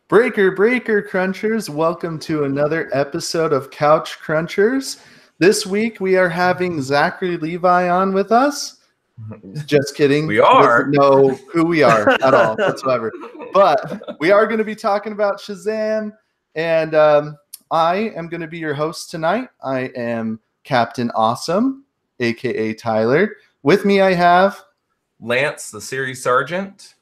Breaker Crunchers, welcome to another episode of Couch Crunchers. This week we are having Zachary Levi on with us. Just kidding. We are. He doesn't know who we are at all whatsoever. But we are going to be talking about Shazam, and I am going to be your host tonight. I am Captain Awesome, AKA Tyler. With me I have Lance, the series sergeant.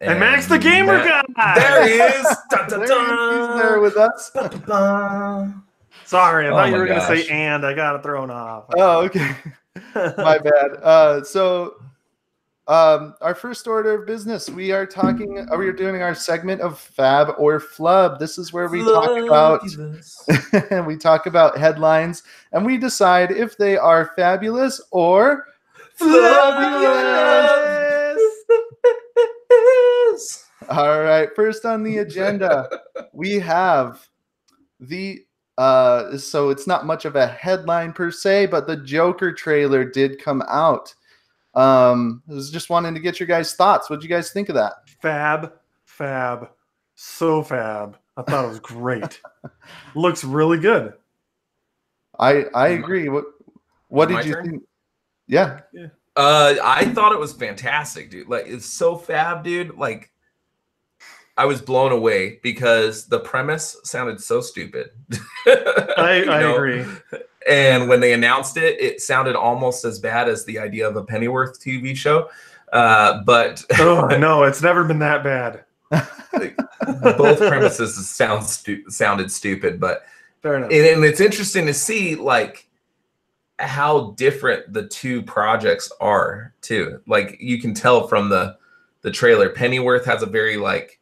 And Max the gamer guy. There he is. Dun, dun, He's dun. there with us. Dun, dun, dun. Sorry, I thought you my were going to gosh. say and. I got it thrown off. Oh, okay. My bad. So our first order of business, we are doing our segment of Fab or Flub. This is where we talk about headlines and we decide if they are fabulous or flabulous. All right, first on the agenda, we have the so it's not much of a headline per se, but the Joker trailer did come out. I was just wanting to get your guys' thoughts. What did you guys think of that? Fab. So fab. I thought it was great. Looks really good. I agree. What did you think? Yeah. I thought it was fantastic, dude. Like, it's so fab, dude. Like, I was blown away because the premise sounded so stupid. I agree. And when they announced it, it sounded almost as bad as the idea of a Pennyworth TV show. But oh no, it's never been that bad. Both premises sounded stupid, but fair enough. And it's interesting to see like how different the two projects are too. Like you can tell from the trailer, Pennyworth has a very like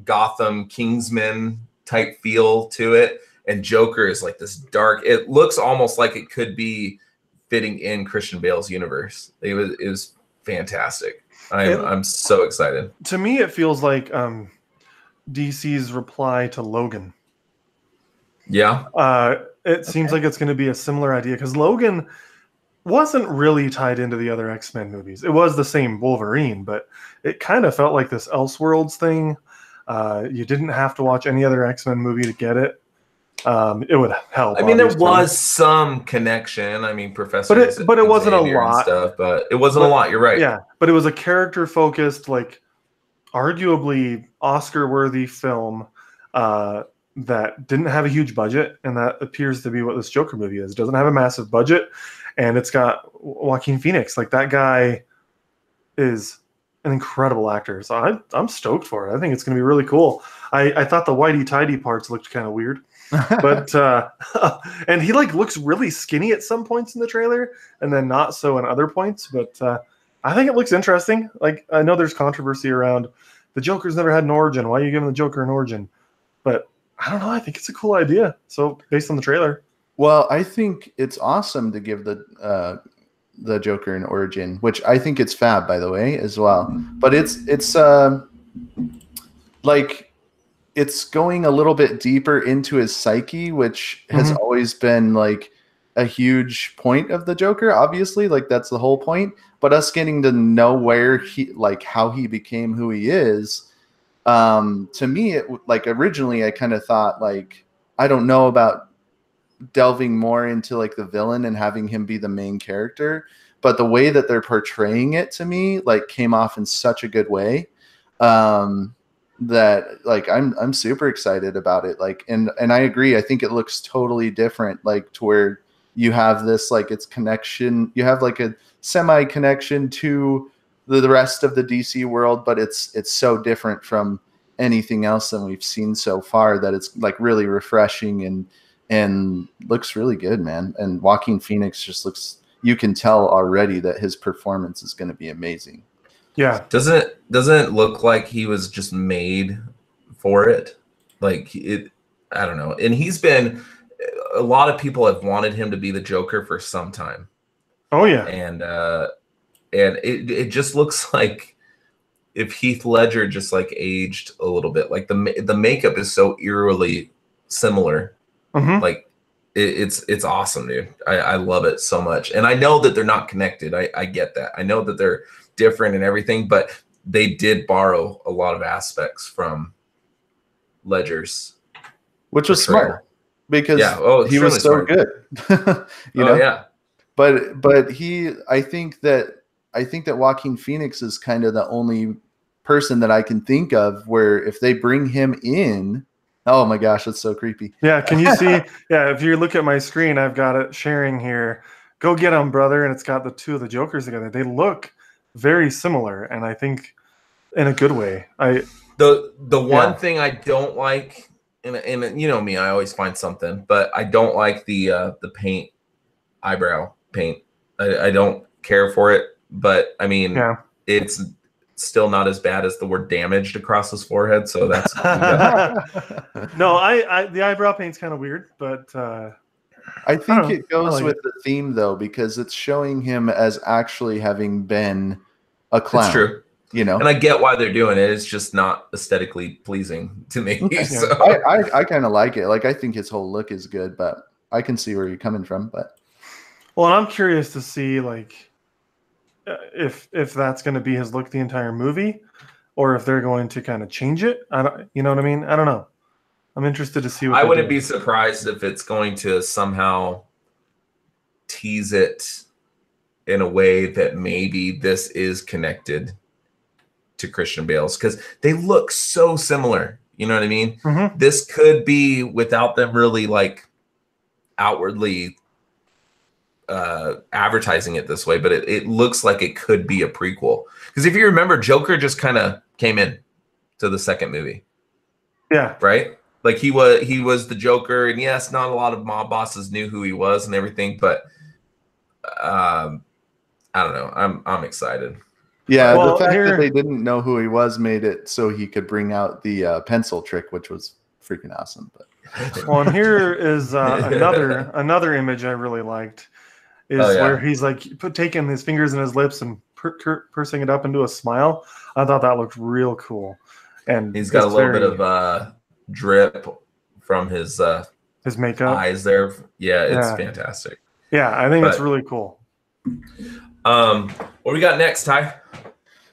Gotham Kingsman type feel to it, and Joker is like this dark. It looks almost like it could be fitting in Christian Bale's universe. It was fantastic. I'm so excited. To me, it feels like DC's reply to Logan. Yeah. It seems like it's going to be a similar idea because Logan wasn't really tied into the other X-Men movies. It was the same Wolverine, but it kind of felt like this Elseworlds thing. You didn't have to watch any other X-Men movie to get it. It would help. I mean, obviously. there was some connection. I mean, Professor, but it wasn't a lot. Stuff, but it wasn't a lot. You're right. Yeah, but it was a character-focused, like, arguably Oscar-worthy film that didn't have a huge budget, and that appears to be what this Joker movie is. It doesn't have a massive budget, and it's got Joaquin Phoenix. Like, that guy is an incredible actor, so I'm stoked for it. I think it's going to be really cool. I thought the whitey-tidy parts looked kind of weird, but and he like looks really skinny at some points in the trailer, and then not so in other points. But I think it looks interesting. Like I know there's controversy around the Joker's never had an origin. Why are you giving the Joker an origin? But I don't know. I think it's a cool idea. So based on the trailer, well, I think it's awesome to give the Joker an origin, which I think it's fab, by the way, as well. But it's like it's going a little bit deeper into his psyche, which has always been like a huge point of the Joker. Obviously, like that's the whole point. But us getting to know where how he became who he is, to me, it like originally I kind of thought like I don't know about delving more into like the villain and having him be the main character, but the way that they're portraying it to me like came off in such a good way that like I'm super excited about it. Like and I agree. I think it looks totally different, like to where you have this like its connection. You have like a semi connection to the rest of the DC world, but it's so different from anything else than we've seen so far that it's like really refreshing and looks really good, man. And Joaquin Phoenix just looks, you can tell already that his performance is going to be amazing. yeah. Doesn't it look like he was just made for it? Like it, I don't know. And a lot of people have wanted him to be the Joker for some time. Oh yeah. And it just looks like if Heath Ledger just like aged a little bit. Like the makeup is so eerily similar. Like it's awesome, dude. I love it so much. And I know that they're not connected. I get that. I know that they're different and everything, but they did borrow a lot of aspects from Ledger's, which was portrayal. smart because he extremely was so smart. good. you know? Yeah. But I think that Joaquin Phoenix is kind of the only person that I can think of where if they bring him in, oh my gosh, that's so creepy. Yeah, can you see? Yeah, if you look at my screen, I've got it sharing here. Go get him, brother, and it's got the two of the Jokers together. They look very similar, and I think in a good way. The one thing I don't like, and you know me, I always find something, but I don't like the paint, eyebrow paint. I don't care for it, but I mean, it's still not as bad as the word damaged across his forehead. So that's no, the eyebrow paint's kind of weird, but I think it goes with the theme though, because it's showing him as actually having been a clown. It's true. You know, and I get why they're doing it. It's just not aesthetically pleasing to me. Okay. So. I kind of like it. Like, I think his whole look is good, but I can see where you're coming from. But well, and I'm curious to see like if that's going to be his look the entire movie, or if they're going to kind of change it. You know what I mean? I don't know. I'm interested to see what I wouldn't be surprised if it's going to somehow tease it in a way that maybe this is connected to Christian Bale's, because they look so similar. You know what I mean? Mm-hmm. This could be without them really like outwardly advertising it this way, but it looks like it could be a prequel. Because if you remember, Joker just kind of came in to the second movie. Yeah. Right? Like he was the Joker, and yes, not a lot of mob bosses knew who he was and everything, but I don't know. I'm excited. Yeah, well, the fact that they didn't know who he was made it so he could bring out the pencil trick, which was freaking awesome. But well, and here is another image I really liked is where he's like taking his fingers in his lips and pursing it up into a smile. I thought that looked real cool, and he's got a little bit of drip from his makeup eyes there. Yeah, it's fantastic. Yeah, I think it's really cool. What we got next, Ty?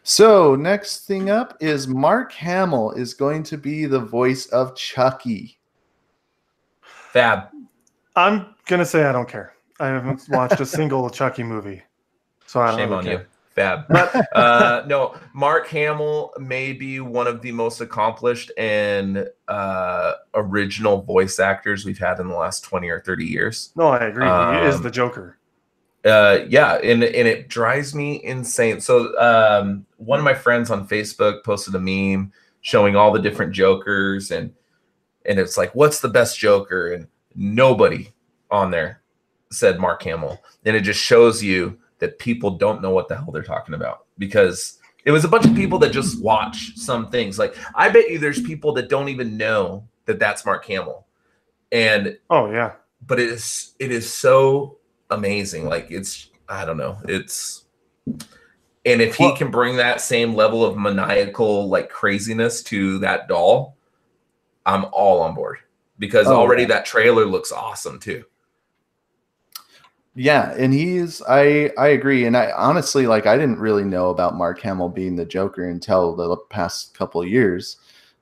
So next thing up is Mark Hamill is going to be the voice of Chucky. Fab. I'm gonna say I don't care. I haven't watched a single Chucky movie, so I don't Shame on care. you. Fab. No, Mark Hamill may be one of the most accomplished and original voice actors we've had in the last 20 or 30 years. No, I agree. He is the Joker. Yeah, and it drives me insane. So one of my friends on Facebook posted a meme showing all the different Jokers, and it's like, what's the best Joker? And nobody on there said Mark Hamill. And it just shows you that people don't know what the hell they're talking about, because it was a bunch of people that just watch some things. Like, I bet you there's people that don't even know that that's Mark Hamill. And oh yeah, but it is so amazing. Like, it's, I don't know, it's, and if he can bring that same level of maniacal like craziness to that doll, I'm all on board, because already that trailer looks awesome too. Yeah, and I agree. And I honestly, like, I didn't really know about Mark Hamill being the Joker until the past couple of years.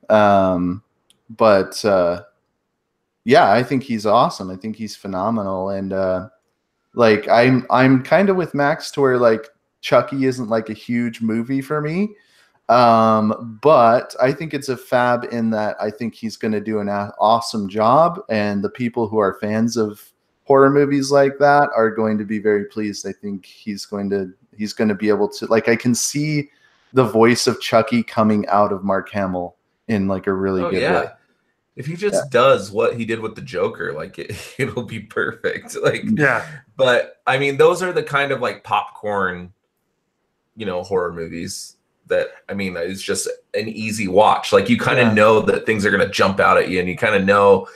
But yeah, I think he's awesome. I think he's phenomenal. And like, I'm kind of with Max to where like Chucky isn't like a huge movie for me. But I think it's a fab in that I think he's going to do an awesome job, and the people who are fans of horror movies like that are going to be very pleased. I think he's going to be able to, like, I can see the voice of Chucky coming out of Mark Hamill in like a really good way. If he just does what he did with the Joker, like it'll be perfect. Like, yeah. But I mean, those are the kind of like popcorn, horror movies that, I mean, it's just an easy watch. Like, you kind of know that things are going to jump out at you, and you kind of know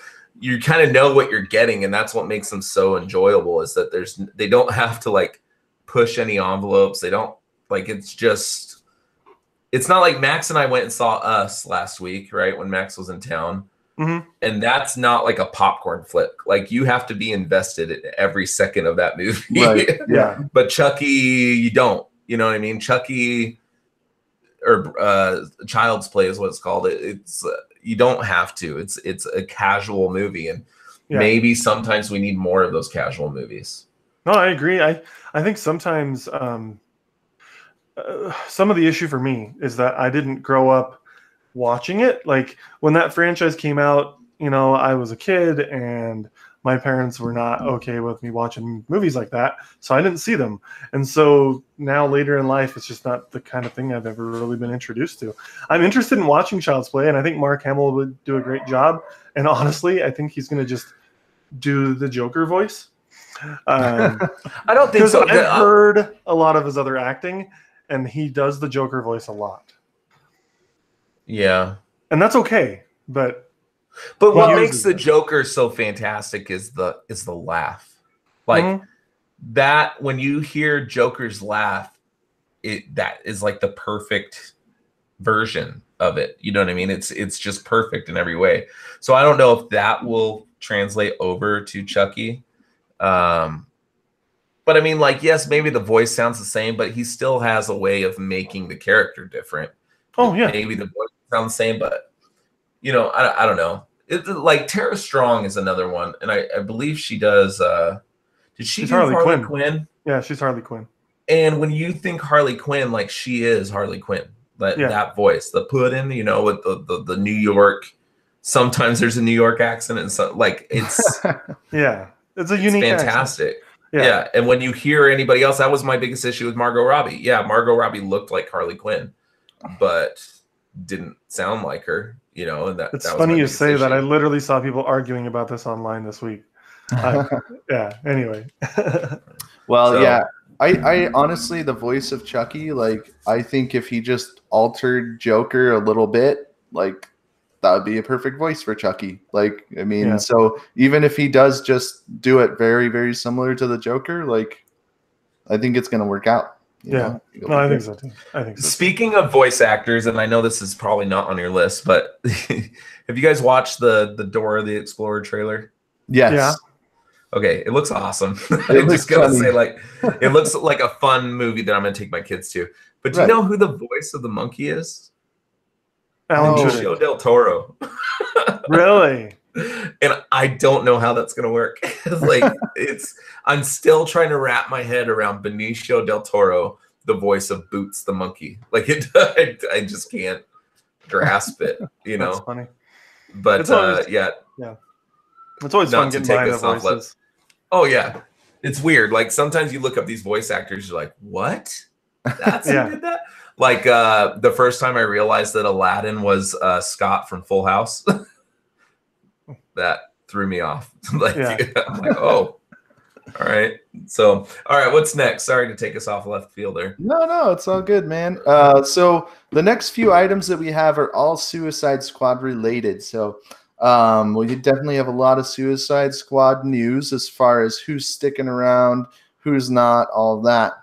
what you're getting. And that's what makes them so enjoyable, is that they don't have to like push any envelopes. They don't, like, it's not like Max and I went and saw Us last week, right? When Max was in town. Mm-hmm. And that's not like a popcorn flick. Like, you have to be invested in every second of that movie. Right. Yeah. But Chucky, you don't. You know what I mean? Chucky, or Child's Play is what it's called. It's you don't have to. It's a casual movie, and maybe sometimes we need more of those casual movies. No, I agree. I think sometimes some of the issue for me is that I didn't grow up watching it. Like when that franchise came out, you know, I was a kid and my parents were not okay with me watching movies like that, so I didn't see them. And so now later in life, it's just not the kind of thing I've ever really been introduced to. I'm interested in watching Child's Play, and I think Mark Hamill would do a great job. And honestly, I think he's going to just do the Joker voice. I don't think so. I've heard a lot of his other acting, and he does the Joker voice a lot. Yeah. And that's okay, but what makes the Joker so fantastic is the laugh. Like that when you hear Joker's laugh, that is like the perfect version of it. You know what I mean? It's just perfect in every way. So I don't know if that will translate over to Chucky. But I mean, like, yes, maybe the voice sounds the same, but he still has a way of making the character different. Oh yeah. Maybe the voice sounds the same, but you know, I don't know. Like Tara Strong is another one, and I believe she does. Did she do Harley Quinn? Yeah, she's Harley Quinn. And when you think Harley Quinn, like she is Harley Quinn. That voice, the pudding, you know, with the New York. Sometimes there's a New York accent, and so like it's yeah, it's a unique, fantastic. Yeah, and when you hear anybody else, that was my biggest issue with Margot Robbie. Yeah, Margot Robbie looked like Harley Quinn, but didn't sound like her. You know, and it's funny you say that. I literally saw people arguing about this online this week. Yeah. Anyway. Well, yeah. I honestly, the voice of Chucky, like, I think if he just altered Joker a little bit, like, that would be a perfect voice for Chucky. Like, I mean, so even if he does just do it very, very similar to the Joker, like, I think it's going to work out. No, I think so too. Speaking of voice actors, and I know this is probably not on your list, but have you guys watched the Dora the Explorer trailer? Yes. Yeah. Okay, it looks awesome. I'm just gonna say, like, it looks like a fun movie that I'm gonna take my kids to. But do you know who the voice of the monkey is? Benicio del Toro. Really? And I don't know how that's gonna work. Like, I'm still trying to wrap my head around Benicio del Toro, the voice of Boots the monkey. Like I just can't grasp it. You know. That's funny. But it's always, yeah. It's always fun getting behind the voices. Oh yeah, it's weird. Like sometimes you look up these voice actors, you're like, what? That's who did that? Like the first time I realized that Aladdin was Scott from Full House. That threw me off. Like I'm like, oh, all right. So, all right, what's next? Sorry to take us off left field there. No, it's all good, man. So the next few items that we have are all Suicide Squad related. So we definitely have a lot of Suicide Squad news as far as who's sticking around, who's not, all that.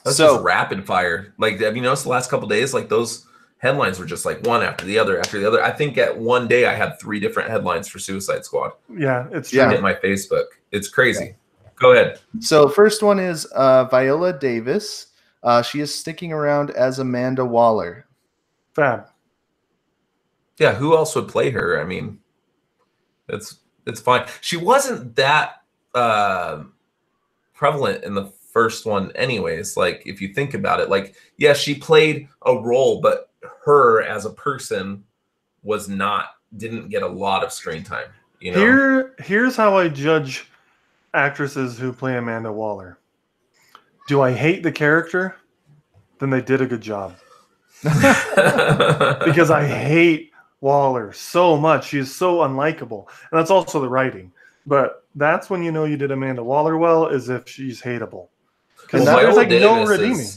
That's just rapid fire. Like, have you noticed the last couple of days, like those headlines were just like one after the other after the other. I think at one day I had 3 different headlines for Suicide Squad. Yeah, it's true. Hit my Facebook. It's crazy. Go ahead. So first one is Viola Davis. She is sticking around as Amanda Waller. Fab. Yeah, who else would play her? I mean, it's fine. She wasn't that prevalent in the first one anyways. Like, if you think about it, like, yeah, she played a role, but her as a person didn't get a lot of screen time. You know? Here's how I judge actresses who play Amanda Waller. Do I hate the character? Then they did a good job. Because I hate Waller so much. She is so unlikable. And that's also the writing. But that's when you know you did Amanda Waller well, is if she's hateable. Because there's like no redeeming.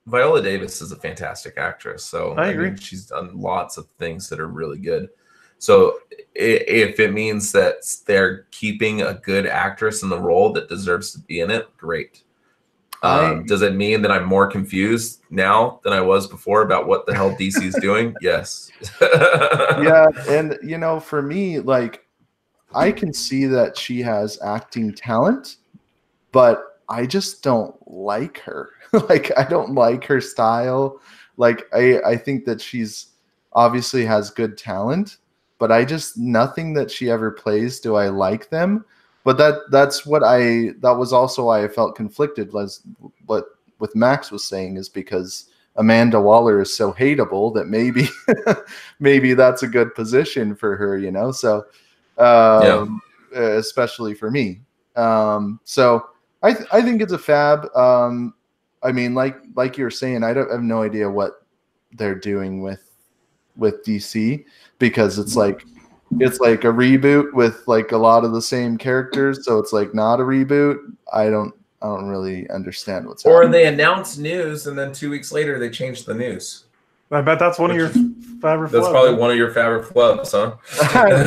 Viola Davis is a fantastic actress. So I agree. mean, she's done lots of things that are really good. So if it means that they're keeping a good actress in the role that deserves to be in it, great. Does it mean that I'm more confused now than I was before about what the hell DC is doing? Yes. Yeah, and you know, for me, like, I can see that she has acting talent, but I just don't like her. Like, I don't like her style. Like I think that she's obviously has good talent, but nothing that she ever plays do I like them. But that was also why I felt conflicted, was what with Max was saying, is because Amanda Waller is so hateable that maybe that's a good position for her, So especially for me. So I think it's a fab. I mean, like you were saying, I have no idea what they're doing with DC, because it's like a reboot with like a lot of the same characters, so it's like not a reboot. I don't really understand what's Or happening. they announce news and then 2 weeks later they change the news. I bet that's one of your favorite. That's probably one of your favorite flubs, huh?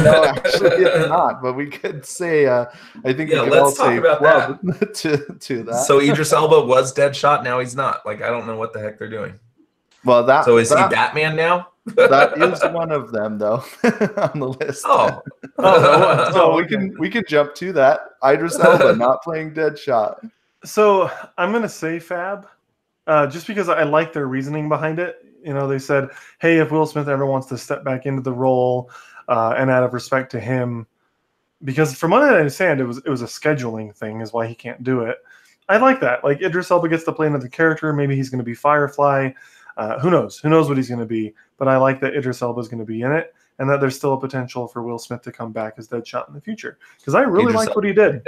No, actually, it's not. But we could say, I think we could all say flub to that. So Idris Elba was Deadshot. Now he's not. Like, I don't know what the heck they're doing. Well, so is he Batman now? That is one of them, though, on the list. So we can jump to that. Idris Elba not playing Deadshot. So I'm gonna say fab, just because I like their reasoning behind it. They said, hey, if Will Smith ever wants to step back into the role, and out of respect to him, because from what I understand, it was a scheduling thing is why he can't do it. I like that. Like, Idris Elba gets to play another character. Maybe he's going to be Firefly. Who knows? Who knows what he's going to be? But I like that Idris Elba is going to be in it, and that there's still a potential for Will Smith to come back as Deadshot in the future. Because I really liked what he did.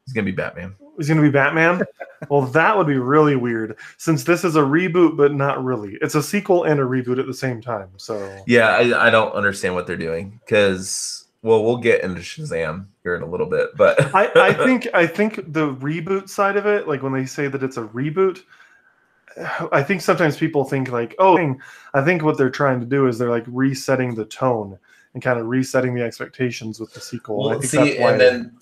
He's going to be Batman. He's going to be Batman? Well, that would be really weird, since this is a reboot, but not really. It's a sequel and a reboot at the same time. So yeah, I don't understand what they're doing, because, well, we'll get into Shazam here in a little bit, but I think the reboot side of it, like when they say that it's a reboot, I think sometimes people think like, oh, I think what they're trying to do is they're like resetting the tone and kind of resetting the expectations with the sequel. Well, I think that's why then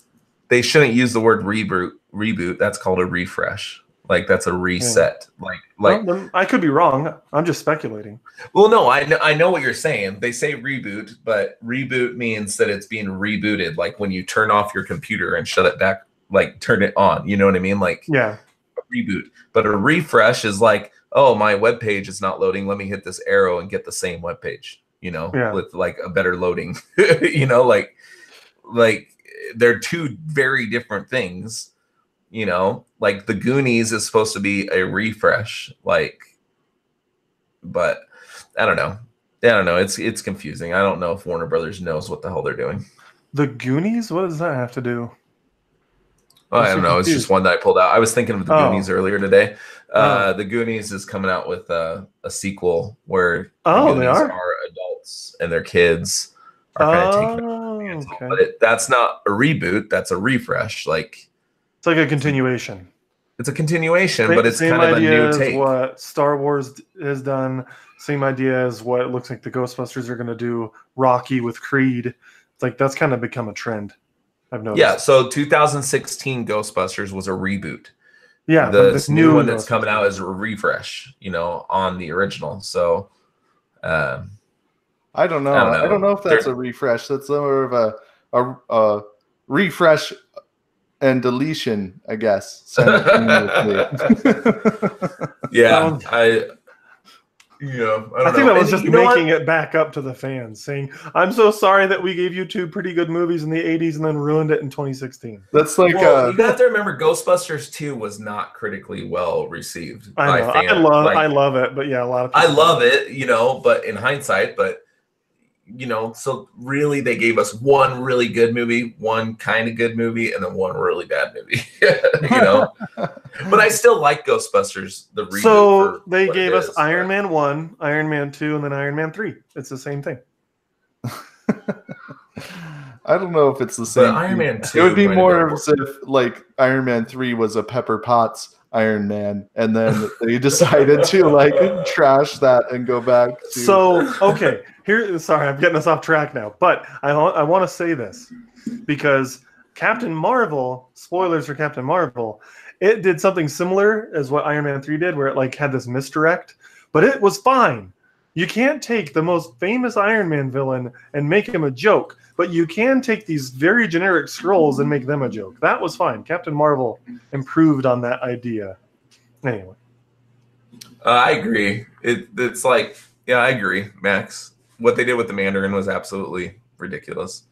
they shouldn't use the word reboot. That's called a refresh. Like, that's a reset. Yeah. Well, I could be wrong. I'm just speculating. Well, no, I know what you're saying. They say reboot, but reboot means that it's being rebooted. Like when you turn off your computer and shut it back, like turn it on. You know what I mean? Like, yeah, a reboot. But a refresh is like, oh, my web page is not loading. Let me hit this arrow and get the same web page. With like a better loading. like they're two very different things. Like the Goonies is supposed to be a refresh, but I don't know. It's confusing. I don't know if Warner Brothers knows what the hell they're doing. The Goonies? What does that have to do? I don't know. It's just one that I pulled out. I was thinking of the Goonies earlier today. The Goonies is coming out with a sequel where the Goonies are adults and their kids are kind of taking over the mantle. Okay. But that's not a reboot. That's a refresh. Like, it's like a continuation. It's a continuation, but it's kind of a new take. What Star Wars has done. Same idea as what it looks like the Ghostbusters are going to do. Rocky with Creed. It's like that's kind of become a trend. I've noticed. Yeah, so 2016 Ghostbusters was a reboot. Yeah, this new one that's coming out is a refresh, on the original. So, I don't know. I don't know if that's a refresh. That's more of a refresh and deletion, I guess. Yeah, I think that was just making it back up to the fans, saying, "I'm so sorry that we gave you two pretty good movies in the '80s and then ruined it in 2016." That's like you have to remember, Ghostbusters 2 was not critically well received by fans. I love it, but yeah, a lot of people love it, but in hindsight, so really they gave us one really good movie, one kind of good movie, and then one really bad movie. But I still like Ghostbusters, the reboot. So they gave us Iron Man 1, Iron Man 2, and then Iron Man 3. It's the same thing. I don't know if it's the same. Iron Man 2. It would be more as if like Iron Man 3 was a Pepper Potts Iron Man, and then they decided to trash that and go back to. So okay, sorry, I'm getting us off track now, but I want to say this because Captain Marvel, spoilers for Captain Marvel, it did something similar as what Iron Man 3 did, where it had this misdirect, but it was fine. You can't take the most famous Iron Man villain and make him a joke, but you can take these very generic Skrulls and make them a joke. That was fine. Captain Marvel improved on that idea. Anyway. I agree. It's like, yeah, I agree, Max. What they did with the Mandarin was absolutely ridiculous.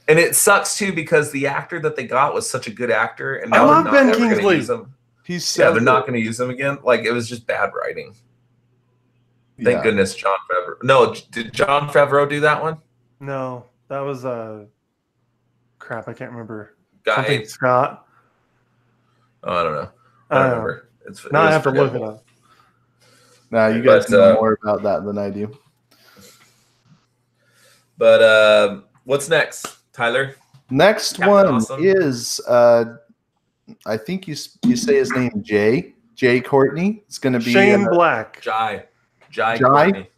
And it sucks too because the actor that they got was such a good actor, and I now they're love not Ben ever going to Kingsley. use him. He's so they're good. not going to use him again. Like, it was just bad writing. Yeah. Thank goodness John Favreau. No, did John Favreau do that one? No, that was crap. I can't remember. Guy. Something Scott. Oh, I don't know. I don't remember. Now I have to look it up. Nah, you guys know more about that than I do. But what's next, Tyler? Next Captain one Awesome? is I think you say his name Jay Courtney. It's going to be Shane Black. Jai Courtney.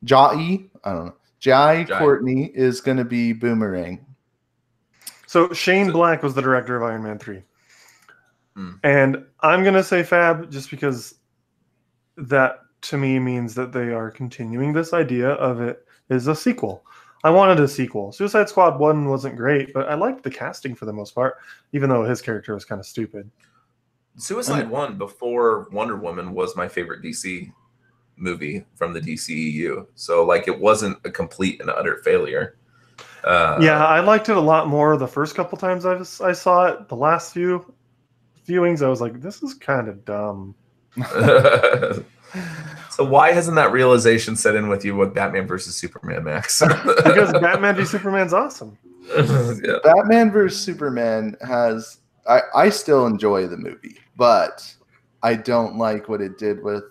Jai. I don't know. Jai Jai. Courtney is going to be Boomerang. So Shane Black was the director of Iron Man 3. And I'm going to say Fab just because that to me means that they are continuing this idea of it is a sequel. I wanted a sequel. Suicide Squad 1 wasn't great, but I liked the casting for the most part, even though his character was kind of stupid. Suicide 1 before Wonder Woman was my favorite DC movie from the DCEU. So, like, it wasn't a complete and utter failure. Yeah, I liked it a lot more the first couple times I saw it. The last few viewings, I was like, this is kind of dumb. So why hasn't that realization set in with you with Batman versus Superman, Max? Because Batman v Superman's awesome. Yeah. Batman vs Superman has I still enjoy the movie, but I don't like what it did with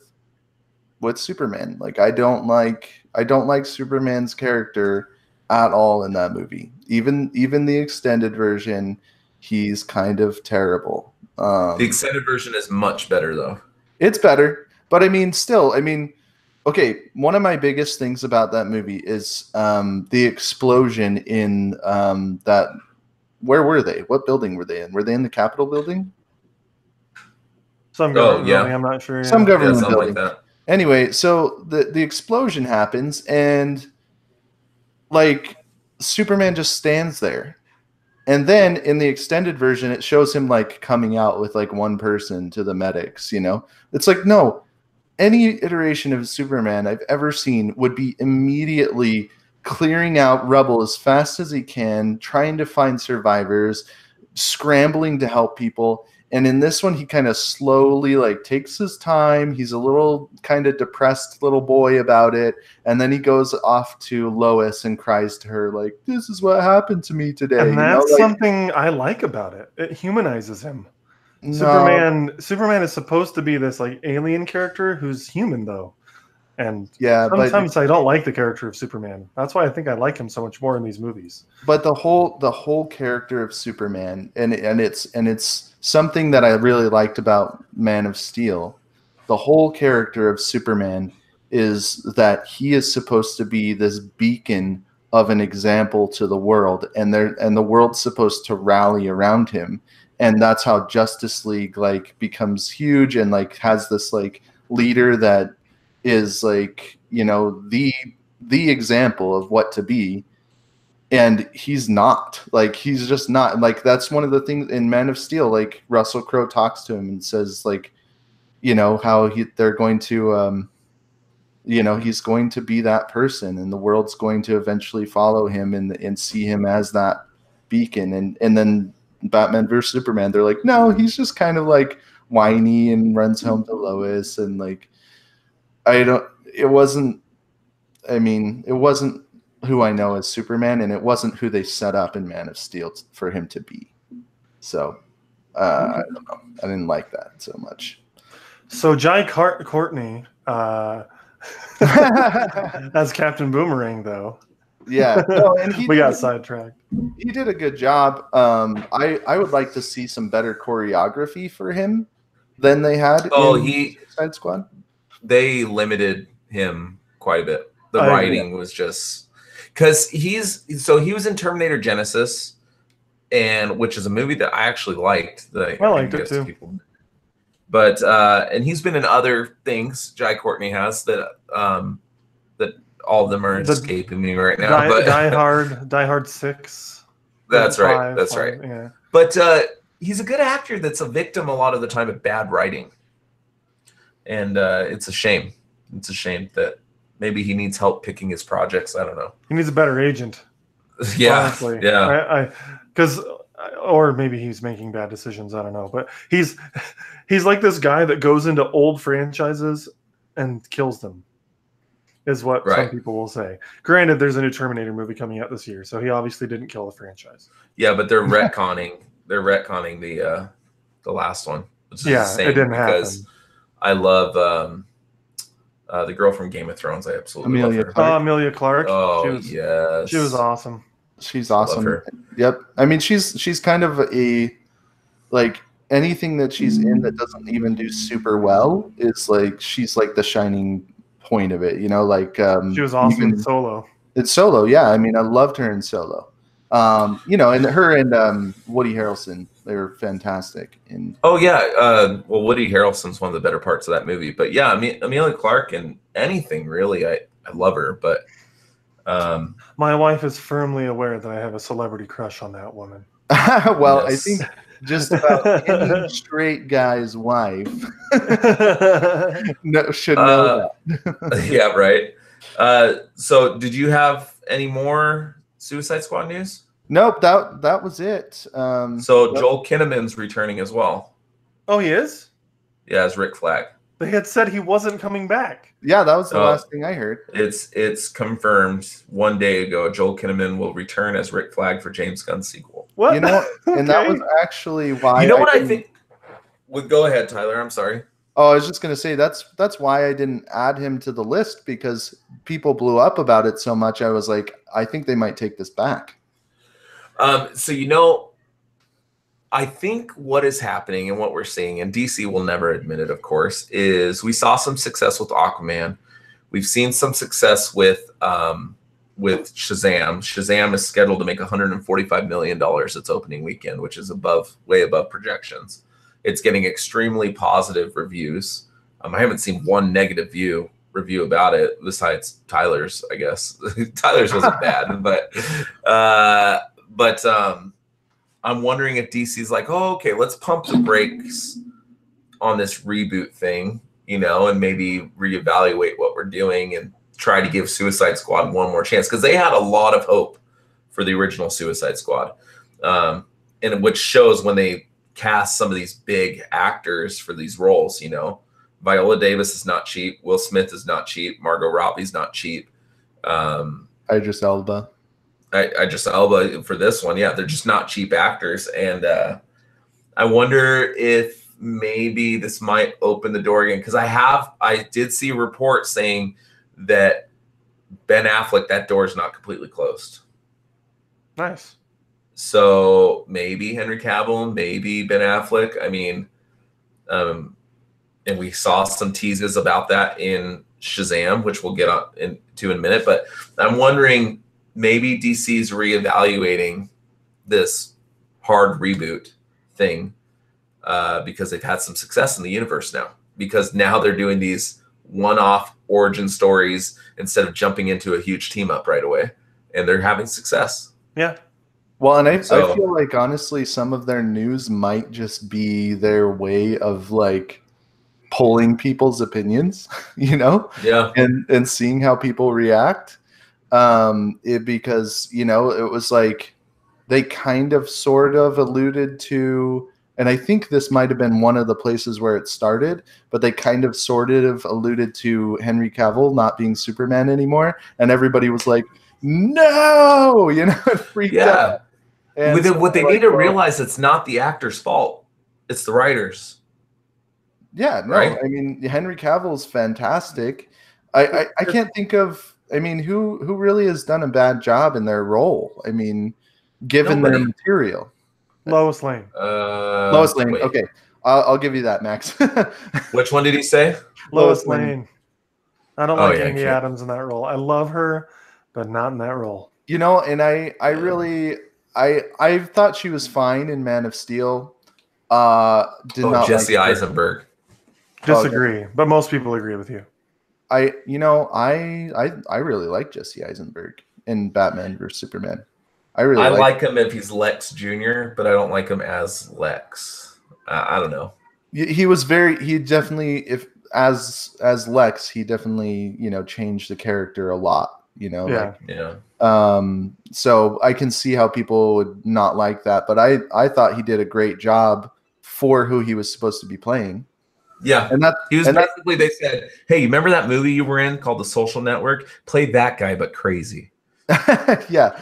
Superman. Like I don't like Superman's character at all in that movie. Even the extended version, he's kind of terrible. The extended version is much better though. It's better, but I mean still, okay, one of my biggest things about that movie is the explosion in that. Where were they? What building were they in? Were they in the Capitol building? Some government building, I'm not sure. Some government building. Like that. Anyway, so the explosion happens, and like Superman just stands there. And then in the extended version, it shows him like coming out with like one person to the medics, you know? It's like, no, any iteration of Superman I've ever seen would be immediately clearing out rubble as fast as he can, trying to find survivors, scrambling to help people. And in this one, he kind of slowly like takes his time. He's a little kind of depressed little boy about it. And then he goes off to Lois and cries to her like, this is what happened to me today. And that's something I like about it. It humanizes him. No. Superman is supposed to be this like alien character who's human though. And yeah, sometimes I don't like the character of Superman. That's why I think I like him so much more in these movies. But the whole character of Superman, and it's something that I really liked about Man of Steel. The whole character of Superman is that he is supposed to be this beacon of an example to the world, and the world's supposed to rally around him, and that's how Justice League like becomes huge and like has this like leader that is like, you know, the example of what to be, and he's not. Like he's just not. Like that's one of the things in Man of Steel, like Russell Crowe talks to him and says like, you know, how they're going to you know, he's going to be that person and the world's going to eventually follow him and see him as that beacon. And then Batman versus Superman, they're like, no, he's just kind of like whiny and runs home to Lois, and like it wasn't who I know as Superman, and it wasn't who they set up in Man of Steel for him to be. So I don't know. I didn't like that so much. So Jai Courtney as Captain Boomerang, though. Yeah, no, and we got sidetracked. He did a good job. I would like to see some better choreography for him than they had in Suicide Squad. They limited him quite a bit. The writing was just because he was in Terminator Genesis, and which is a movie that I actually liked. I liked it too. But and he's been in other things. Jai Courtney has that all of them are escaping me right now. Die Hard 6. That's right. That's right. Yeah. But he's a good actor that's a victim a lot of the time of bad writing. and it's a shame. It's a shame that maybe he needs help picking his projects. I don't know. He needs a better agent. Yeah, honestly. yeah. Because or maybe he's making bad decisions. I don't know, but he's like this guy that goes into old franchises and kills them. Is what some people will say. Granted, there's a new Terminator movie coming out this year, so he obviously didn't kill the franchise. Yeah, but they're retconning. They're retconning the last one, which is yeah, a shame it didn't because happen. I love the girl from Game of Thrones. I absolutely love her. Oh, Emilia Clarke. Oh, yes, she was awesome. She's awesome. Yep. I mean, she's kind of a like anything that she's in that doesn't even do super well is like she's like the shining point of it, you know, like she was awesome in Solo. It's Solo, yeah. I mean, I loved her in Solo. You know, and her and Woody Harrelson, they were fantastic. Oh yeah, well, Woody Harrelson's one of the better parts of that movie. But yeah, I mean, Emilia Clarke and anything really, I love her. But my wife is firmly aware that I have a celebrity crush on that woman. Well, yes. I think just about any straight guy's wife should know that. Yeah, right. So did you have any more Suicide Squad news? Nope, that was it. So Joel Kinnaman's returning as well. Oh, he is? Yeah, as Rick Flag. They had said he wasn't coming back. Yeah, that was the last thing I heard. It's confirmed 1 day ago. Joel Kinnaman will return as Rick Flag for James Gunn's sequel. What? You know, and that was actually why. You know what I think? Well, go ahead, Tyler. I'm sorry. Oh, I was just gonna say that's why I didn't add him to the list, because people blew up about it so much. I was like, I think they might take this back. So you know, I think what is happening and what we're seeing, and DC will never admit it, of course, is we saw some success with Aquaman. We've seen some success with Shazam. Shazam is scheduled to make $145 million its opening weekend, which is way above projections. It's getting extremely positive reviews. I haven't seen one negative review about it besides Tyler's, I guess. Tyler's wasn't bad, but I'm wondering if DC's like, oh, okay, let's pump the brakes on this reboot thing, you know, and maybe reevaluate what we're doing and try to give Suicide Squad one more chance, because they had a lot of hope for the original Suicide Squad, and which shows when they cast some of these big actors for these roles. You know, Viola Davis is not cheap, Will Smith is not cheap, Margot Robbie's not cheap. Idris Elba. Idris Elba for this one, yeah, they're just not cheap actors, and I wonder if maybe this might open the door again, because I did see a report saying that Ben Affleck, that door is not completely closed. Nice. So maybe Henry Cavill, maybe Ben Affleck. I mean, and we saw some teases about that in Shazam, which we'll get into in a minute. But I'm wondering, maybe DC's reevaluating this hard reboot thing because they've had some success in the universe now. Because now they're doing these one-off origin stories instead of jumping into a huge team up right away, and they're having success. Yeah. Well, and I feel like, honestly, some of their news might just be their way of like polling people's opinions, you know? Yeah. And seeing how people react. Because, you know, it was like they kind of sort of alluded to, and I think this might have been one of the places where it started, but they kind of sort of alluded to Henry Cavill not being Superman anymore. And everybody was like, no, you know, it freaked out. And what they need to realize, it's not the actor's fault. It's the writers. Yeah, no, right? I mean, Henry Cavill's fantastic. I can't think of, I mean, who really has done a bad job in their role? I mean, given their material. Lois Lane. Lois Lane. Wait. Okay, I'll give you that, Max. Which one did he say? Lois Lane. I don't like Amy Adams in that role. I love her, but not in that role. You know, and I really thought she was fine in Man of Steel. Jesse Eisenberg. Disagree, but most people agree with you. I really like Jesse Eisenberg in Batman vs Superman. I like him if he's Lex Jr., but I don't like him as Lex. I don't know. He definitely, if as Lex, he definitely, you know, changed the character a lot, you know. Yeah. So I can see how people would not like that, but I thought he did a great job for who he was supposed to be playing. Yeah, and that he was basically. They said, "Hey, remember that movie you were in called The Social Network? Play that guy, but crazy." yeah.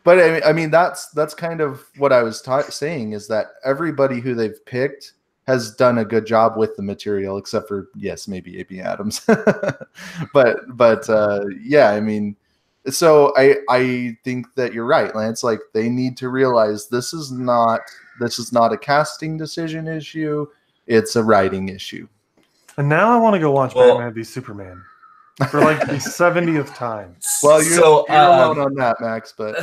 But I mean, that's kind of what I was saying, is that everybody who they've picked has done a good job with the material, except for, yes, maybe Amy Adams. but yeah, I mean, so I think that you're right, Lance. Like, they need to realize this is not a casting decision issue. It's a writing issue. And now I want to go watch Batman v Superman for like the 70th time. Well, you're alone on that, Max. But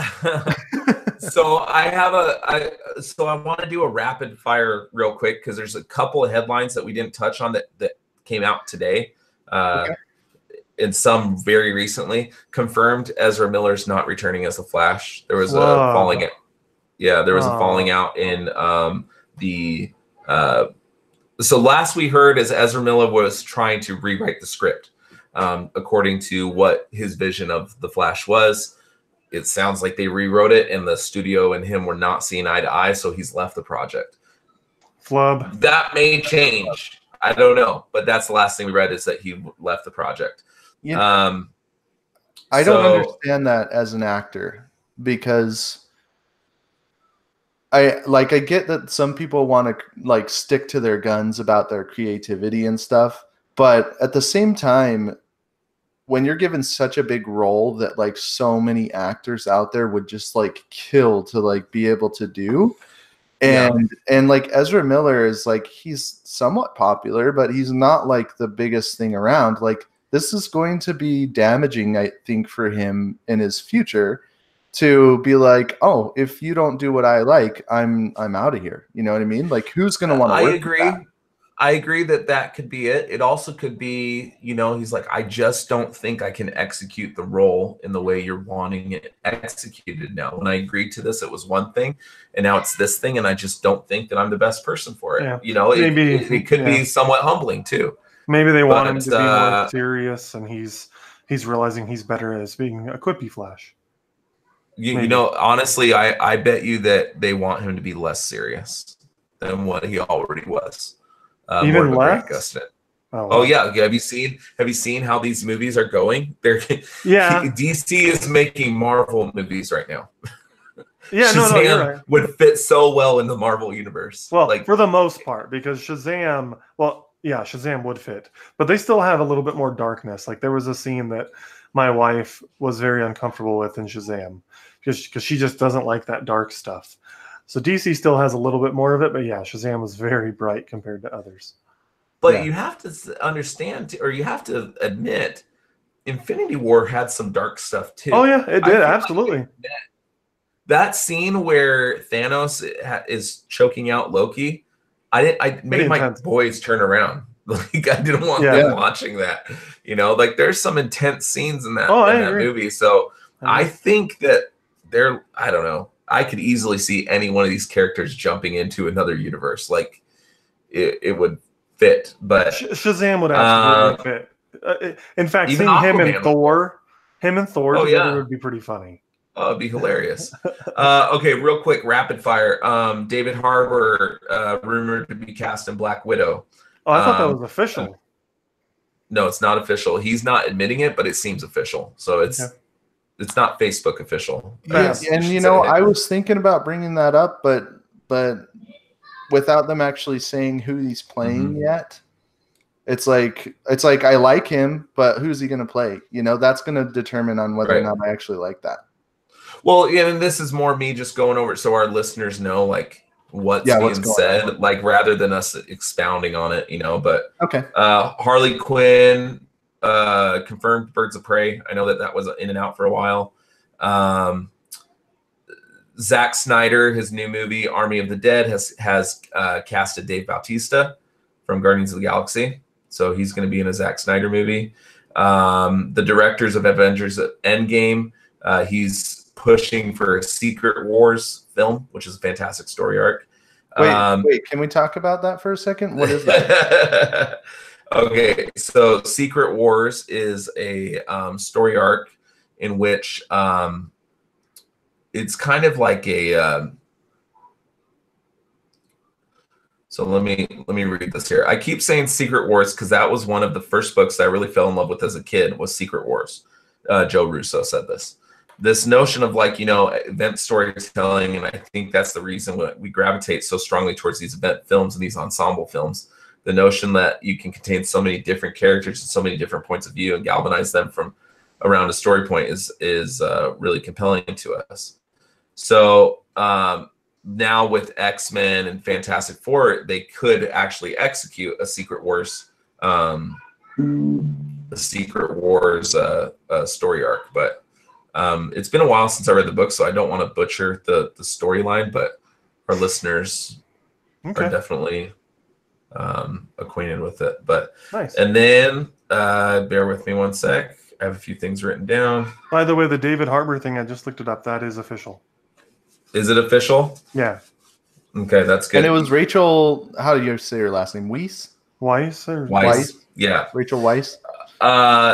so I want to do a rapid fire real quick, because there's a couple of headlines that we didn't touch on that came out today. Okay. And some very recently. Confirmed Ezra Miller's not returning as the Flash. There was a falling out. Yeah, there was a falling out in the. So last we heard is Ezra Miller was trying to rewrite the script, according to what his vision of the Flash was. It sounds like they rewrote it, and the studio and him were not seeing eye to eye, so he's left the project. Flub. That may change. I don't know, but that's the last thing we read, is that he left the project. Yeah. I don't understand that as an actor, because I get that some people want to like stick to their guns about their creativity and stuff, but at the same time, when you're given such a big role that like so many actors out there would just like kill to like be able to do, and like Ezra Miller is like, he's somewhat popular, but he's not like the biggest thing around. Like, this is going to be damaging, I think, for him in his future, to be like, oh, if you don't do what I like, I'm out of here. You know what I mean? Like, who's going to want to work? I agree that could be it. It also could be, you know, he's like, I just don't think I can execute the role in the way you're wanting it executed now. When I agreed to this, it was one thing, and now it's this thing, and I just don't think that I'm the best person for it. Yeah. You know, it could be somewhat humbling too. Maybe they want him to be more serious, and he's realizing he's better as being a quippy Flash. You know, honestly, I bet you that they want him to be less serious than what he already was. Even less? Oh yeah. Have you seen how these movies are going? DC is making Marvel movies right now. Yeah, Shazam you're right. would fit so well in the Marvel universe. Well, like, for the most part, because Shazam would fit, but they still have a little bit more darkness. Like, there was a scene that my wife was very uncomfortable with in Shazam, because she just doesn't like that dark stuff. So DC still has a little bit more of it, but yeah, Shazam was very bright compared to others. But you have to understand, or you have to admit, Infinity War had some dark stuff too. Oh yeah, it did, absolutely. That scene where Thanos is choking out Loki, I made my boys turn around. Like, I didn't want them watching that. You know, like, there's some intense scenes in that movie. So I think that I don't know. I could easily see any one of these characters jumping into another universe. Like, it would fit. But Shazam would absolutely fit. In fact, seeing him and Thor together would be pretty funny. Oh, it'd be hilarious. Okay, real quick, rapid fire. David Harbour rumored to be cast in Black Widow. Oh, I thought that was official. No, it's not official. He's not admitting it, but it seems official. So it's not Facebook official. Yeah, and you know, I was thinking about bringing that up, but without them actually saying who he's playing yet, it's like I like him, but who's he going to play? You know, that's going to determine on whether or not I actually like that. Well, yeah, and this is more me just going over it so our listeners know, like, what's being said, like, rather than us expounding on it, you know. But Harley Quinn confirmed Birds of Prey. I know that was in and out for a while. Zack Snyder, his new movie Army of the Dead has casted Dave Bautista from Guardians of the Galaxy, so he's going to be in a Zack Snyder movie. The directors of Avengers Endgame, he's pushing for a Secret Wars film, which is a fantastic story arc. Wait, can we talk about that for a second? What is that? Okay, so Secret Wars is a story arc in which it's kind of like a. So let me read this here. I keep saying Secret Wars because that was one of the first books that I really fell in love with as a kid was Secret Wars. Joe Russo said this. This notion of like, event storytelling, and I think that's the reason we gravitate so strongly towards these event films and these ensemble films. The notion that you can contain so many different characters and so many different points of view and galvanize them from around a story point is really compelling to us. So now with X-Men and Fantastic Four, they could actually execute a Secret Wars story arc. But it's been a while since I read the book, so I don't want to butcher the storyline, but our listeners are definitely acquainted with it. But nice. And then bear with me one sec. I have a few things written down. By the way, the David Harbour thing, I just looked it up. That is official. Is it official? Yeah. Okay, that's good. And it was Rachel. How do you say her last name? Weisz. Weisz. Yeah. Rachel Weisz.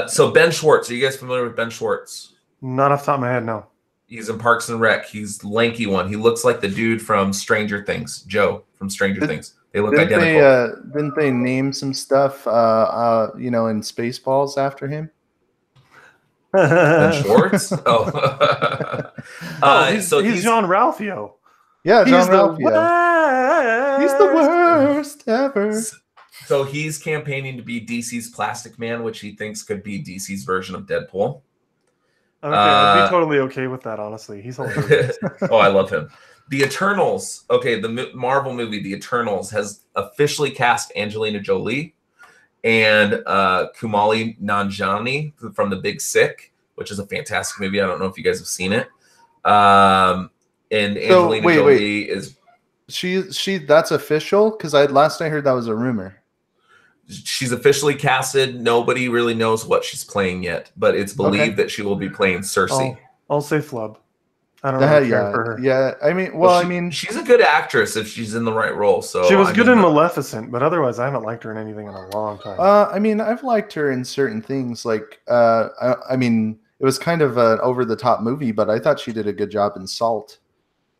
So Ben Schwartz. Are you guys familiar with Ben Schwartz? Not off the top of my head, no. He's in Parks and Rec. He's the lanky one. He looks like the dude from Stranger Things. Joe from Stranger Things. They look identical. Didn't they name some stuff, in Spaceballs after him? Ben Schwartz? Oh. He's John Ralphio. Yeah, John Ralphio. He's the worst ever. So he's campaigning to be DC's Plastic Man, which he thinks could be DC's version of Deadpool. Okay, I'd be totally okay with that, honestly. He's hilarious. Oh, I love him. The Eternals. Okay, the Marvel movie, The Eternals, has officially cast Angelina Jolie and Kumali Nanjiani from The Big Sick, which is a fantastic movie. I don't know if you guys have seen it. And Angelina Jolie is she that's official? Because last I heard that was a rumor. She's officially casted. Nobody really knows what she's playing yet, but it's believed that she will be playing Cersei. I'll say flub. I don't really care for her. Yeah, I mean, she's a good actress if she's in the right role. So she was good in Maleficent, but otherwise, I haven't liked her in anything in a long time. I mean, I've liked her in certain things. Like, I mean, it was kind of an over-the-top movie, but I thought she did a good job in Salt.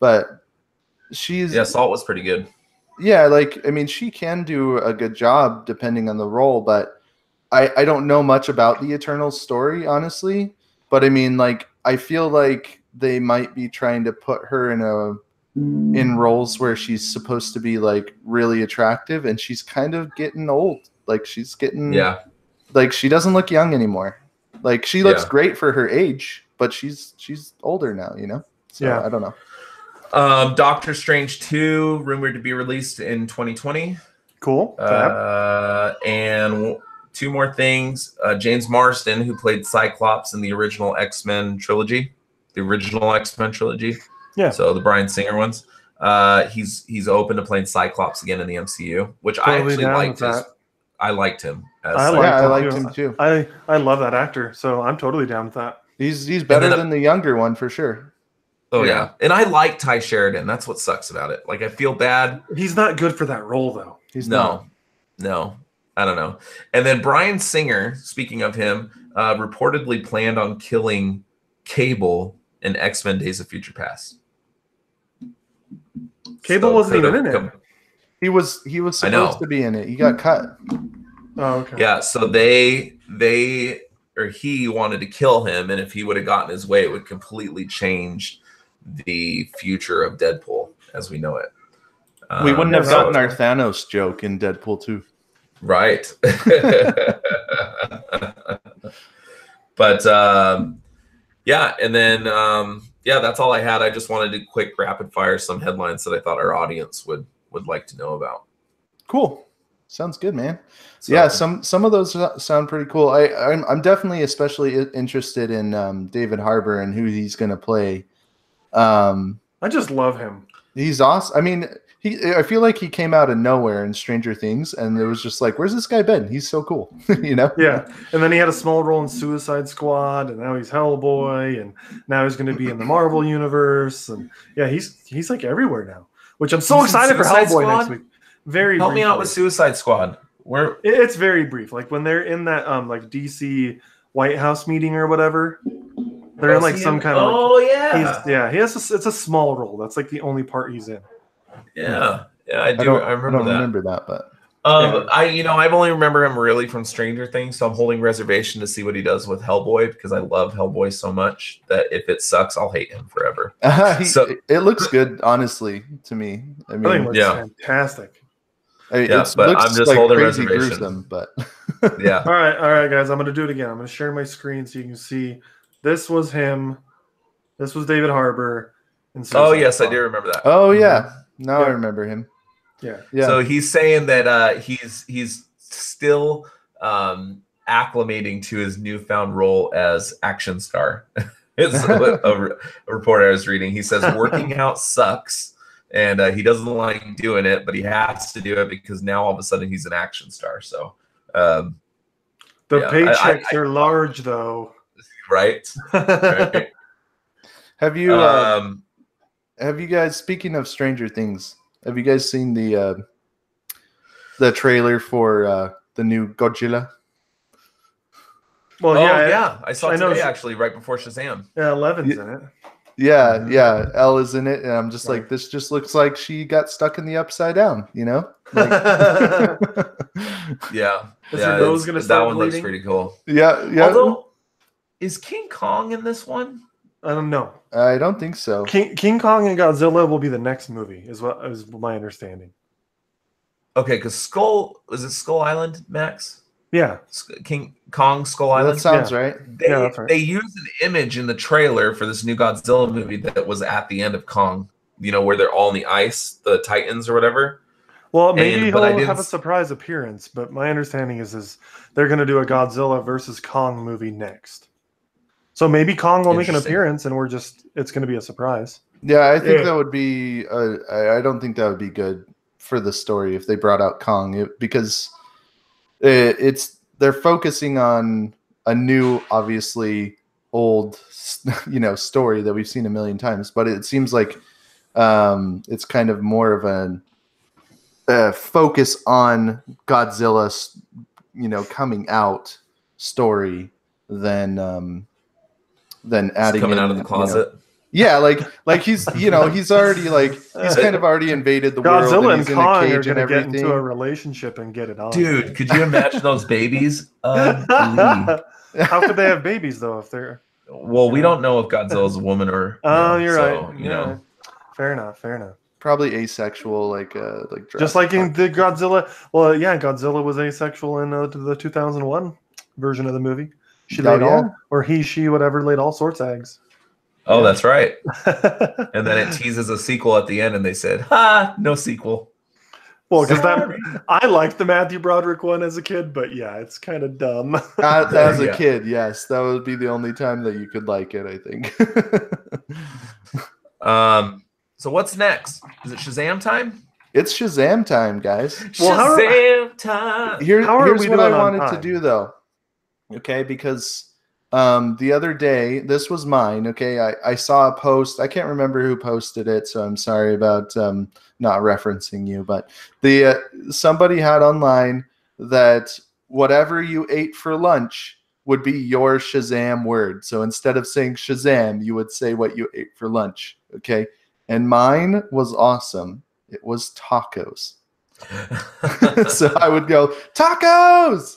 But Salt was pretty good. Yeah, like, I mean, she can do a good job depending on the role, but I don't know much about the Eternals story, honestly. But I mean, like, I feel like they might be trying to put her in roles where she's supposed to be like really attractive, and she's kind of getting old. Like, she's getting like, she doesn't look young anymore. Like, she looks great for her age, but she's older now, So I don't know. Doctor Strange 2 rumored to be released in 2020. Cool. And two more things. James Marsden, who played Cyclops in the original X-Men trilogy. Yeah. So the Bryan Singer ones. He's open to playing Cyclops again in the MCU, which totally I actually liked. I liked him. I liked him too. I love that actor, so I'm totally down with that. He's better than the younger one for sure. Oh yeah, and I like Ty Sheridan. That's what sucks about it. Like, I feel bad. He's not good for that role though. No, I don't know. And then Bryan Singer, speaking of him, reportedly planned on killing Cable in X-Men: Days of Future Past. Cable wasn't even in it. He was supposed to be in it. He got cut. Oh, okay. Yeah, so he wanted to kill him, and if he would have gotten his way, it would completely change the future of Deadpool as we know it. We wouldn't have gotten our Thanos joke in Deadpool 2. Right. But and then that's all I had. I just wanted to quick rapid fire some headlines that I thought our audience would like to know about. Cool. Sounds good, man. So, yeah, some of those sound pretty cool. I'm definitely especially interested in David Harbour and who he's going to play. I just love him. He's awesome. I mean, I feel like he came out of nowhere in Stranger Things, and it was just like, where's this guy been? He's so cool, Yeah, and then he had a small role in Suicide Squad, and now he's Hellboy, and now he's going to be in the Marvel universe, and yeah, he's like everywhere now. Which I'm so excited for Hellboy next week. Help me out with Suicide Squad. It's very brief. Like when they're in that like DC White House meeting or whatever, they're in like some kind of. Oh yeah. He has. It's a small role. That's like the only part he's in. Yeah, I do. I remember that. Remember that, but. I've only remember him really from Stranger Things, so I'm holding reservation to see what he does with Hellboy because I love Hellboy so much that if it sucks, I'll hate him forever. It looks good, honestly, to me. I mean, I think it looks fantastic. But I'm just holding reservation. Gruesome, but yeah. All right, guys. I'm gonna do it again. I'm gonna share my screen so you can see. This was him. This was David Harbour. Oh yes, I do remember that. Oh yeah, now I remember him. Yeah. So he's saying that he's still acclimating to his newfound role as action star. It's a report I was reading. He says working out sucks, and he doesn't like doing it, but he has to do it because now all of a sudden he's an action star. So the paychecks are large, though. Right. Right. Have you guys? Speaking of Stranger Things. Have you guys seen the trailer for the new Godzilla? Well, I saw it today actually, right before Shazam. Yeah, Eleven's in it. Yeah, Elle is in it, and I'm just like, this just looks like she got stuck in the upside down, you know? Like, yeah. Is her nose gonna start that one bleeding? looks pretty cool. Yeah. Although, is King Kong in this one? I don't know. I don't think so. King Kong and Godzilla will be the next movie, is my understanding. Okay, because is it Skull Island, Max? Yeah. King Kong, Skull Island? That sounds right. That's right. They used an image in the trailer for this new Godzilla movie that was at the end of Kong, where they're all in the ice, the Titans or whatever. Well, maybe he'll have a surprise appearance, but my understanding is they're going to do a Godzilla versus Kong movie next. So maybe Kong will make an appearance, and it's going to be a surprise. Yeah, I think that would be. I don't think that would be good for the story if they brought out Kong, because they're focusing on a new, obviously old, story that we've seen a million times. But it seems like it's kind of more of a focus on Godzilla's, coming out story than adding coming out of the closet. Like he's he's already he's kind of already invaded the world. Godzilla and Kong are going to get into a relationship and get it on. Dude, could you imagine those babies? How could they have babies though if they're? Well, we don't know if Godzilla's a woman or. You're right. Right. Fair enough. Probably asexual, like just like in the Godzilla. Well, yeah, Godzilla was asexual in the 2001 version of the movie. She laid she, whatever, laid all sorts of eggs. Oh, that's right. And then it teases a sequel at the end, and they said, no sequel. Well, because I liked the Matthew Broderick one as a kid, but yeah, it's kind of dumb. As a kid, yes. That would be the only time that you could like it, I think. So what's next? Is it Shazam time? It's Shazam time, guys. Shazam time! Here's what I wanted to do, though. Okay, because the other day, this was mine. Okay, I saw a post. I can't remember who posted it, so I'm sorry about not referencing you. But somebody had online that whatever you ate for lunch would be your Shazam word. So instead of saying Shazam, you would say what you ate for lunch. Okay, and mine was awesome. It was tacos. So I would go tacos.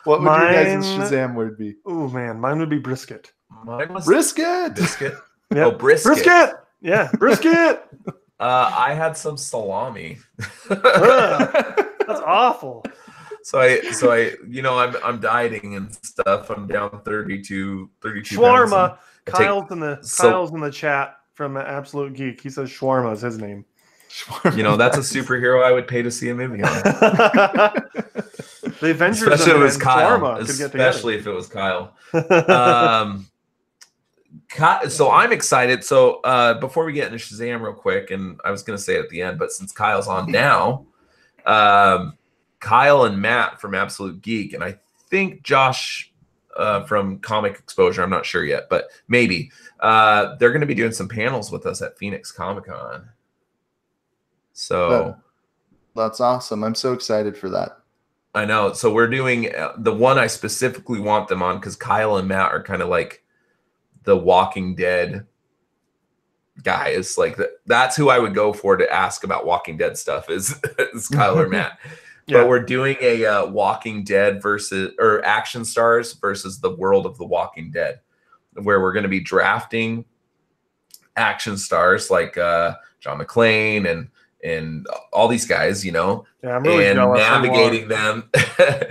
What would your guys' Shazam word be? Oh man, mine would be brisket. Mine was brisket. Brisket. Yep. Oh, brisket. Brisket. Yeah, brisket. I had some salami. That's awful. So I I'm dieting and stuff. I'm down 32 shawarma. Kyle's in the chat from Absolute Geek. He says shawarma is his name. That's a superhero I would pay to see a movie on. The Avengers, especially if it was Kyle. Especially if it was Kyle. So I'm excited. So before we get into Shazam real quick, and I was going to say it at the end, but since Kyle's on now, Kyle and Matt from Absolute Geek, and I think Josh from Comic Exposure, I'm not sure yet, but maybe, they're going to be doing some panels with us at Phoenix Comic-Con. So That's awesome. I'm so excited for that. I know. So we're doing the one I specifically want them on because Kyle and Matt are kind of like the Walking Dead guys. Like that's who I would go for to ask about Walking Dead stuff is Kyle or Matt. But we're doing a Walking Dead versus or Action Stars versus the World of the Walking Dead, where we're going to be drafting action stars like John McClane and all these guys, you know, I'm really and jealous. navigating them.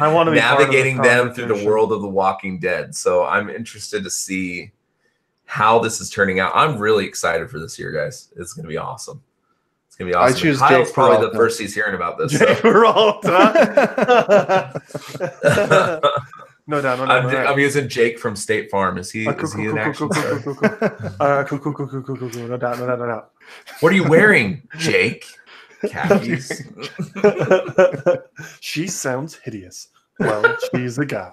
I want to be navigating part of them through the world of the Walking Dead. So I'm interested to see how this is turning out. I'm really excited for this year, guys. It's going to be awesome. It's going to be awesome. I choose Kyle's Jake probably Peralta. the first he's hearing about this. Jake So. Peralta. No doubt. I'm using Jake from State Farm. Is he an action star? Cool. No doubt. What are you wearing, Jake? Khakis. She sounds hideous. Well, she's a guy.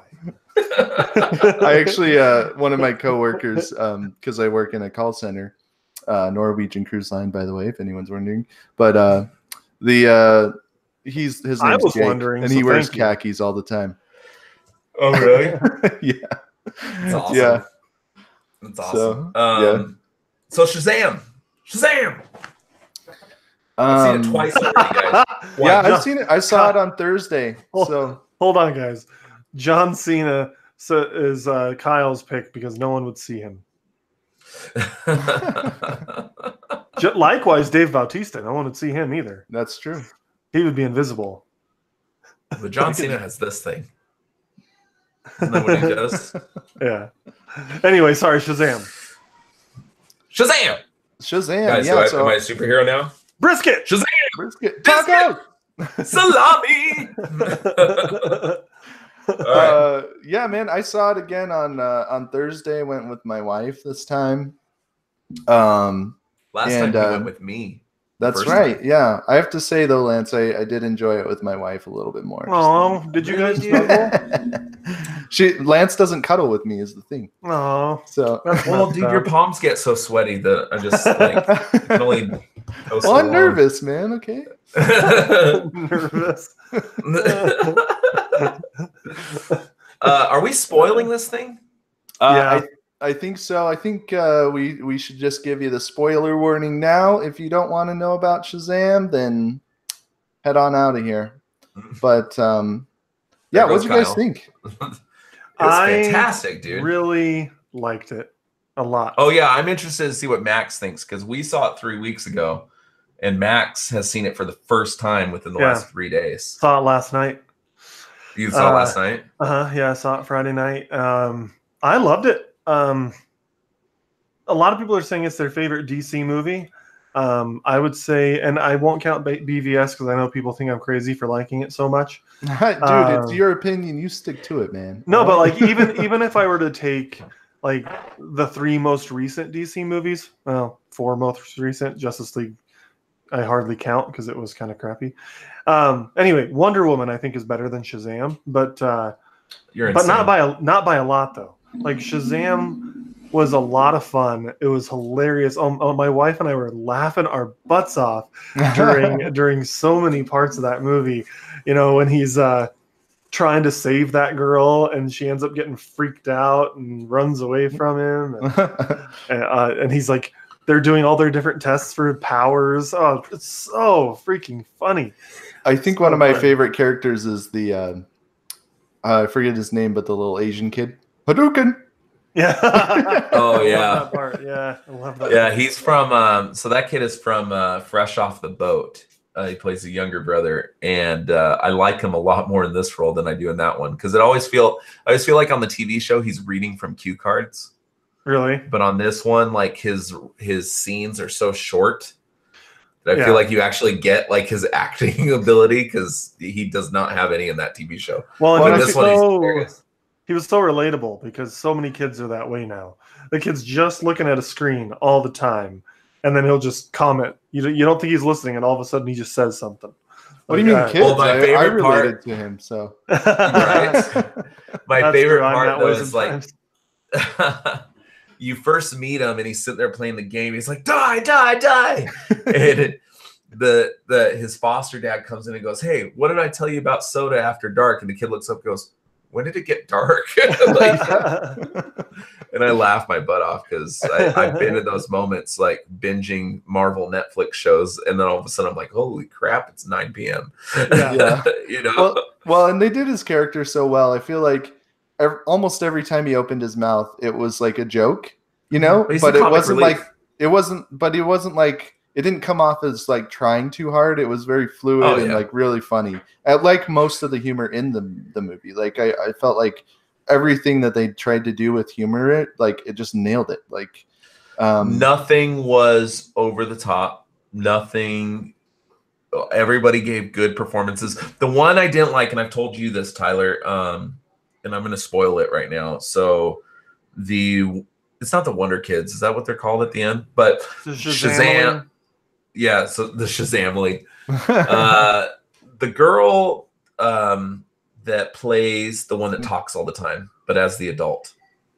I actually, one of my coworkers, because I work in a call center, Norwegian Cruise Line, by the way, if anyone's wondering. But his name's Jake, and he wears khakis all the time. Oh, really? Yeah. That's awesome. Yeah. That's awesome. So Shazam. I've seen it twice already, guys. Yeah, I've seen it. I saw it on Thursday. Hold on, guys. John Cena is Kyle's pick because no one would see him. Likewise, Dave Bautista. No one would see him either. That's true. He would be invisible. But John Cena has this thing. Isn't that what he does? Yeah. Anyway, sorry, Shazam. Shazam. Guys, Yeah, am I a superhero now? Brisket. Shazam. Brisket. Taco. Salami. Yeah, man. I saw it again on Thursday. Went with my wife this time. Last time you went with me. That's right. Yeah, I have to say though, Lance, I did enjoy it with my wife a little bit more. Oh, did you guys snuggle? Lance doesn't cuddle with me is the thing. Oh, so well, dude, your palms get so sweaty that I just like can only go so I'm nervous, man. Okay. Nervous. Are we spoiling this thing? Yeah. I think so. I think we should just give you the spoiler warning now. If you don't want to know about Shazam, then head on out of here. But yeah, what did you guys think? It's fantastic, dude. Really liked it a lot. Oh yeah, I'm interested to see what Max thinks because we saw it 3 weeks ago, and Max has seen it for the first time within the last 3 days. Saw it last night. You saw it last night? Yeah, I saw it Friday night. I loved it. A lot of people are saying it's their favorite DC movie. I would say, and I won't count BVS because I know people think I'm crazy for liking it so much. Dude, it's your opinion. You stick to it, man. No, but like even if I were to take like the 3 most recent DC movies, well, 4 most recent, Justice League, I hardly count because it was kind of crappy. Anyway, Wonder Woman I think is better than Shazam, but not by a lot though. Like Shazam was a lot of fun. It was hilarious. My wife and I were laughing our butts off during so many parts of that movie. You know, when he's trying to save that girl and she ends up getting freaked out and runs away from him, and he's like, they're doing all their different tests for powers. Oh, it's so freaking funny. I think one of my favorite characters is the I forget his name, but the little Asian kid. Hadouken! Yeah. Oh, yeah. I love that part. Yeah, I love that. Yeah, he's from, so that kid is from Fresh Off the Boat. He plays a younger brother, and I like him a lot more in this role than I do in that one because I always feel like on the TV show he's reading from cue cards. Really? But on this one, like his scenes are so short that I feel like you actually get like his acting ability because he does not have any in that TV show. Well, but this one he was so relatable because so many kids are that way now. The kid's just looking at a screen all the time, and then he'll just comment. You don't think he's listening, and all of a sudden he just says something. What do you mean, kids? Well, my favorite I related part to him, so right. My favorite part though is like you first meet him and he's sitting there playing the game. He's like, die, die, die. And his foster dad comes in and goes, "Hey, what did I tell you about soda after dark?" And the kid looks up and goes, "When did it get dark?" And I laugh my butt off because I've been in those moments, like binging Marvel Netflix shows, and then all of a sudden I'm like, "Holy crap, it's 9 p.m." Yeah. You know. Well, and they did his character so well. I feel like almost every time he opened his mouth, it was like a joke, you know. But it wasn't like it didn't come off as like trying too hard. It was very fluid and like really funny. I like most of the humor in the movie. Like I felt like everything that they tried to do with humor, like it just nailed it. Like nothing was over the top. Nothing. Everybody gave good performances. The one I didn't like, and I've told you this, Tyler, and I'm going to spoil it right now. So it's not the Wonder Kids. Is that what they're called at the end? But Shazam. Yeah, so the Shazamly. The girl that plays the one that talks all the time, but as the adult.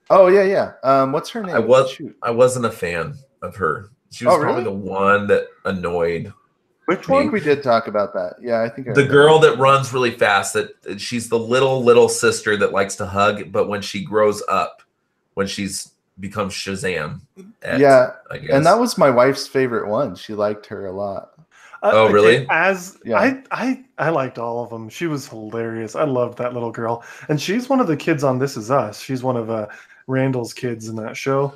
Oh, yeah. What's her name? I wasn't a fan of her. She was probably the one that annoyed. Which one? We did talk about that. Yeah, I think the girl that runs really fast. That she's the little sister that likes to hug, but when she grows up, when she's becomes Shazam. I guess. And that was my wife's favorite one. She liked her a lot. Oh, really? I liked all of them. She was hilarious. I loved that little girl, and she's one of the kids on This Is Us. She's one of Randall's kids in that show.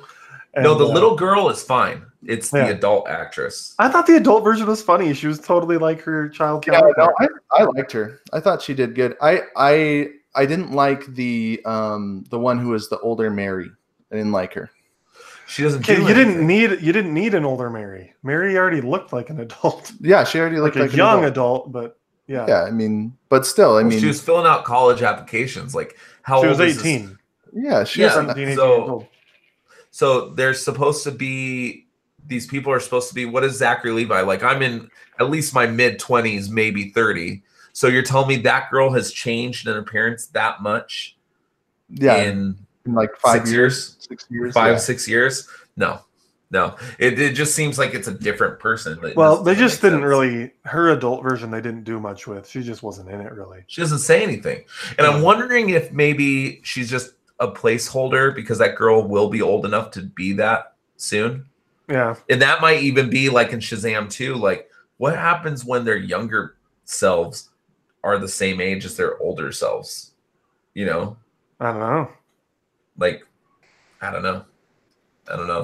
And, no, the little girl is fine. It's the adult actress. I thought the adult version was funny. She was totally like her child counterpart. No, I liked her. I thought she did good. I didn't like the one who was the older Mary. I didn't like her. She doesn't. You didn't need an older Mary. Mary already looked like an adult. Yeah, she already looked like a young adult, but yeah. Yeah, I mean, but still, I mean, she was filling out college applications. Like how she old was 18. Yeah, she was 17, 18 years old. So there's supposed to be, these people are supposed to be, what is Zachary Levi? Like I'm in at least my mid-20s, maybe 30. So you're telling me that girl has changed in appearance that much? Yeah. In like 5 years, 6 years. 6 years? No. It just seems like it's a different person. Well, they just didn't really, her adult version, they didn't do much with. She just wasn't in it really. She doesn't say anything. And I'm wondering if maybe she's just a placeholder because that girl will be old enough to be that soon. Yeah. And that might even be like in Shazam too. Like what happens when their younger selves are the same age as their older selves? You know? I don't know. Like, I don't know.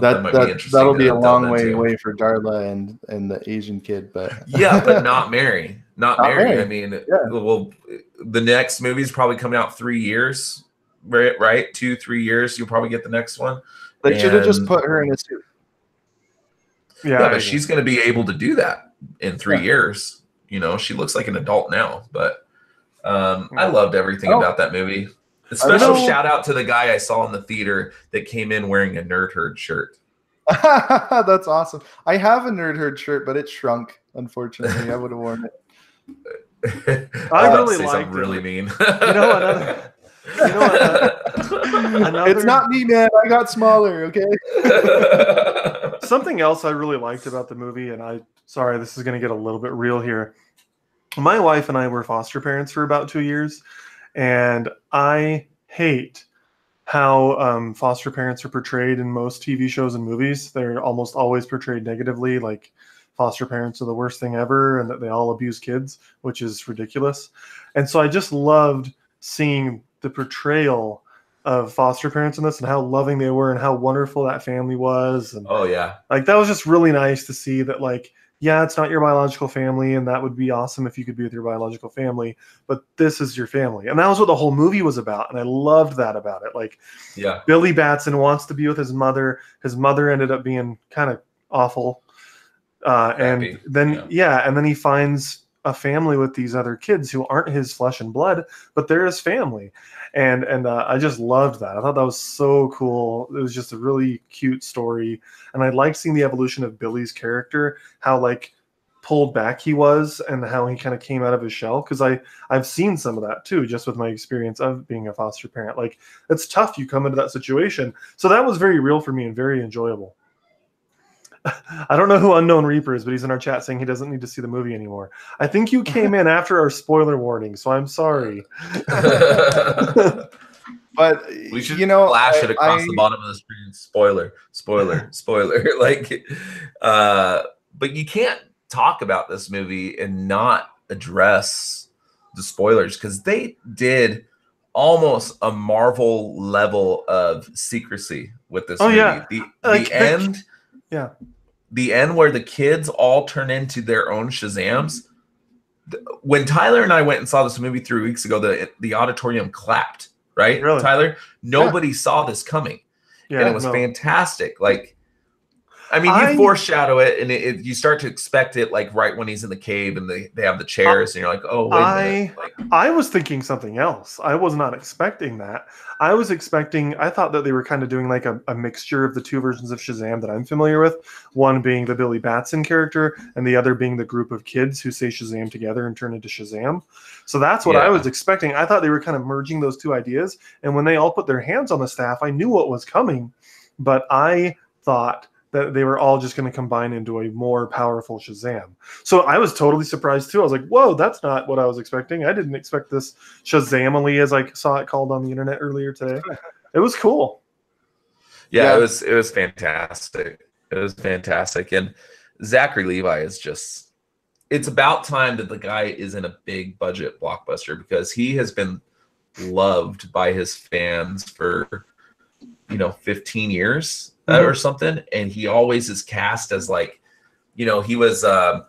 That might be interesting. That'll be a long way for Darla and the Asian kid, but yeah, but not Mary. Not Mary. I mean, well, the next movie is probably coming out 3 years. Right? 2-3 years, you'll probably get the next one. They should have just put her in a suit. Yeah, but she's going to be able to do that in 3 years. You know, she looks like an adult now. But I loved everything about that movie. A special shout out to the guy I saw in the theater that came in wearing a Nerd Herd shirt. That's awesome. I have a Nerd Herd shirt, but it shrunk. Unfortunately, I would have worn it. I really liked it. Really mean. It's not me, man. I got smaller. Okay. Something else I really liked about the movie, and sorry, this is going to get a little bit real here. My wife and I were foster parents for about 2 years, and I hate how foster parents are portrayed in most TV shows and movies. They're almost always portrayed negatively, like foster parents are the worst thing ever, and that they all abuse kids, which is ridiculous. And so I just loved seeing the portrayal of foster parents in this and how loving they were and how wonderful that family was. And like that was just really nice to see that, like, yeah, it's not your biological family, and that would be awesome if you could be with your biological family, but this is your family. And that was what the whole movie was about, and I loved that about it. Like, Billy Batson wants to be with his mother. His mother ended up being kind of awful. And then he finds a family with these other kids who aren't his flesh and blood, but they're his family. And I just loved that. I thought that was so cool. It was just a really cute story. And I liked seeing the evolution of Billy's character, how like pulled back he was and how he kind of came out of his shell. Cause I've seen some of that too, just with my experience of being a foster parent. Like it's tough. You come into that situation. So that was very real for me and very enjoyable. I don't know who Unknown Reaper is, but he's in our chat saying he doesn't need to see the movie anymore. I think you came in after our spoiler warning, so I'm sorry. But we should flash it across the bottom of the screen. Spoiler, spoiler, spoiler. Like, but you can't talk about this movie and not address the spoilers, because they did almost a Marvel level of secrecy with this movie. Yeah. The end. Yeah. The end where the kids all turn into their own Shazams. When Tyler and I went and saw this movie 3 weeks ago, the auditorium clapped, right? Really? Tyler? Nobody saw this coming. Yeah, and it was fantastic. Like, I mean, you foreshadow it, and you start to expect it, like right when he's in the cave and they have the chairs, and you're like, oh, wait a minute. Like, I was thinking something else. I was not expecting that. I thought that they were kind of doing like a mixture of the two versions of Shazam that I'm familiar with. One being the Billy Batson character, and the other being the group of kids who say Shazam together and turn into Shazam. So that's what I was expecting. I thought they were kind of merging those two ideas. And when they all put their hands on the staff, I knew what was coming. But I thought that they were all just going to combine into a more powerful Shazam. So I was totally surprised too. I was like, whoa, that's not what I was expecting. I didn't expect this Shazamily, as I saw it called on the internet earlier today. It was cool. Yeah, it was fantastic. It was fantastic. And Zachary Levi is just, it's about time that the guy is in a big budget blockbuster, because he has been loved by his fans for 15 years or something, and he always is cast as like, he was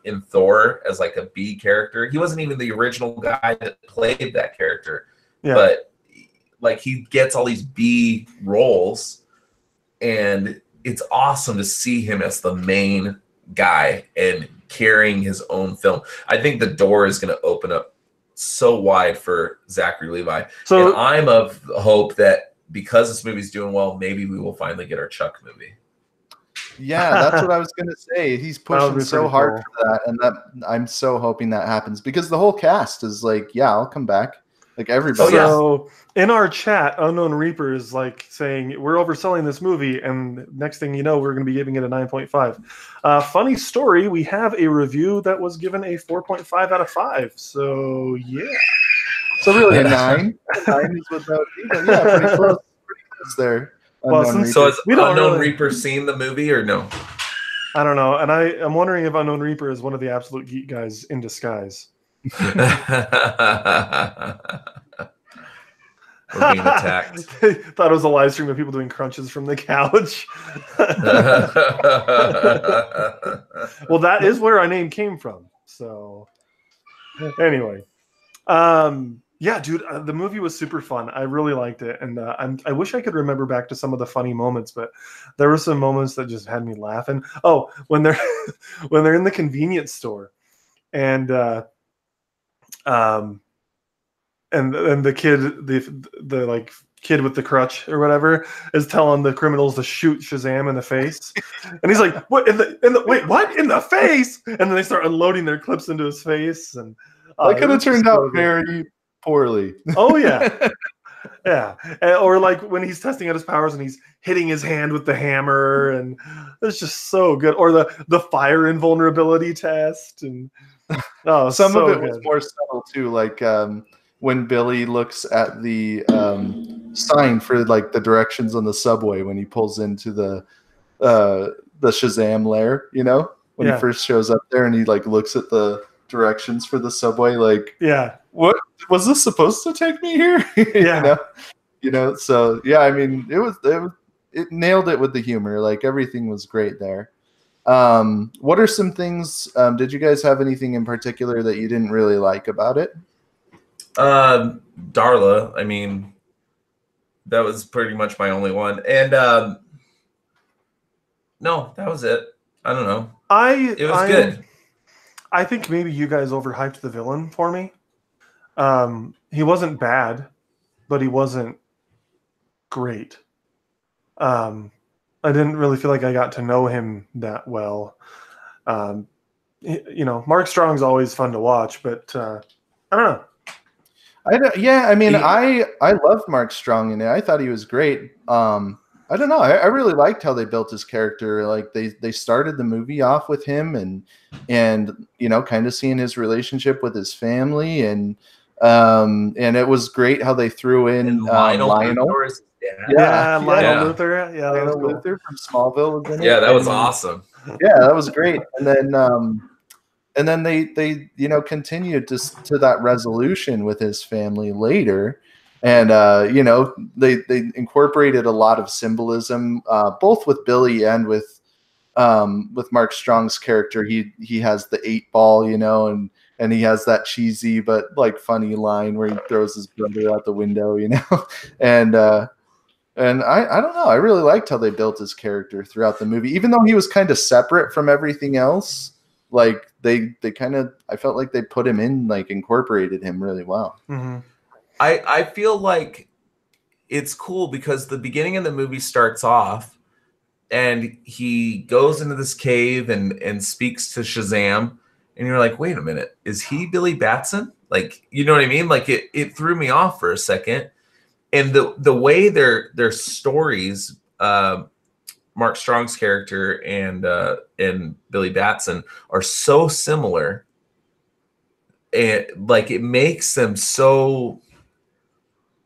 in Thor as like a B character. He wasn't even the original guy that played that character, but like he gets all these B roles, and it's awesome to see him as the main guy and carrying his own film. I think the door is going to open up so wide for Zachary Levi. So, and I'm of hope that because this movie's doing well, maybe we will finally get our Chuck movie. Yeah, that's what I was gonna say. He's pushing so hard for that, and that I'm so hoping that happens, because the whole cast is like, yeah, I'll come back. Like everybody. So in our chat, Unknown Reaper is like saying we're overselling this movie, and next thing you know, we're going to be giving it a 9.5. Funny story, we have a review that was given a 4.5 out of 5. So yeah. So really a 9. 9 is what that would be, but yeah, pretty close there. Well, so has Unknown Reaper seen the movie or no? I don't know, and I'm wondering if Unknown Reaper is one of the absolute geek guys in disguise. We're being attacked. Thought it was a live stream of people doing crunches from the couch. Well, that is where our name came from. So anyway, yeah, dude, the movie was super fun. I really liked it, and I wish I could remember back to some of the funny moments, but there were some moments that just had me laughing. Oh, when they're in the convenience store, and the kid, the like kid with the crutch or whatever, is telling the criminals to shoot Shazam in the face, and he's like, "What wait, what in the face?" And then they start unloading their clips into his face, and that could have turned out very poorly. Oh yeah. Yeah. Or like when he's testing out his powers and he's hitting his hand with the hammer, and it's just so good. Or the fire invulnerability test, and some of it was more subtle too, like when Billy looks at the sign for like the directions on the subway when he pulls into the Shazam lair, when he first shows up there, and he like looks at the directions for the subway, like, yeah, what was this supposed to take me here? Yeah. So yeah, I mean, it nailed it with the humor. Like everything was great there. What are some things, did you guys have anything in particular that you didn't really like about it? Darla, I mean, that was pretty much my only one. And no, that was it. I don't know. It was good. I think maybe you guys overhyped the villain for me. He wasn't bad, but he wasn't great. I didn't really feel like I got to know him that well. Mark Strong's always fun to watch, but I don't know. I loved Mark Strong in it. I thought he was great. I I don't know. I really liked how they built his character. Like they started the movie off with him and you know, kind of seeing his relationship with his family and it was great how they threw in Lionel. Yeah, Lionel Luthor. Yeah, that was cool. Luthor from Smallville was in it. Yeah, that was awesome. Yeah, that was great. And then they you know continued to that resolution with his family later, and you know they incorporated a lot of symbolism both with Billy and with Mark Strong's character. He has the 8-ball, you know, and he has that cheesy but like funny line where he throws his brother out the window, you know, and I don't know. I really liked how they built his character throughout the movie, even though he was kind of separate from everything else. Like they kind of, I felt like they put him in, like incorporated him really well. Mm-hmm. I feel like it's cool because the beginning of the movie starts off and he goes into this cave and speaks to Shazam, and you're like, wait a minute, is he Billy Batson? Like, you know what I mean? Like it threw me off for a second. And the way their stories, Mark Strong's character and Billy Batson are so similar, and like it makes them so,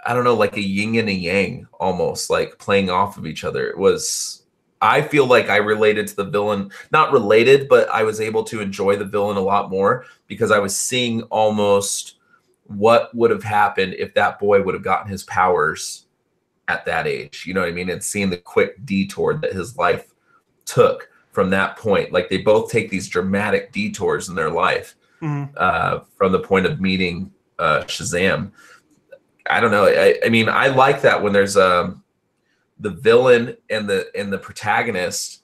I don't know, like a yin and a yang, almost like playing off of each other. It was, I feel like I related to the villain, not related, but I was able to enjoy the villain a lot more because I was seeing almost what would have happened if that boy would have gotten his powers at that age. You know what I mean? And seeing the quick detour that his life took from that point. Like they both take these dramatic detours in their life from the point of meeting Shazam. I don't know. I mean, I like that when there's the villain and the protagonist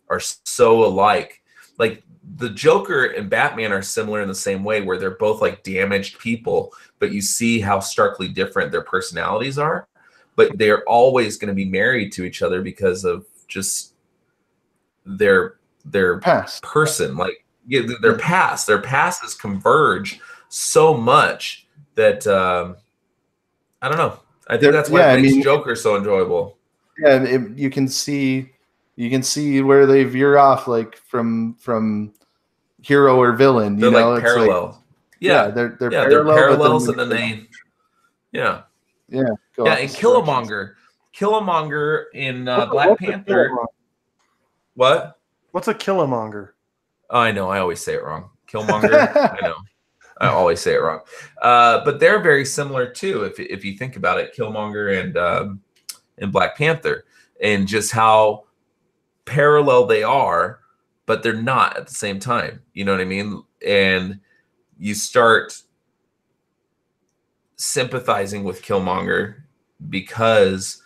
are so alike. Like the Joker and Batman are similar in the same way, where they're both like damaged people, but you see how starkly different their personalities are. But they're always going to be married to each other because of just their past person. Like their past. Their pasts converge so much that I don't know. I think that's why it makes Joker so enjoyable. Yeah, you can see where they veer off, like from hero or villain. They're know, like parallel. Like, they're parallel, they're parallels, and then they and Killmonger in Black Panther. What? What's a Killmonger? Oh, I know. I always say it wrong. Killmonger. I know. I always say it wrong. But they're very similar too, if you think about it. Killmonger and Black Panther, and just how parallel they are, but they're not at the same time. You know what I mean? And you start sympathizing with Killmonger because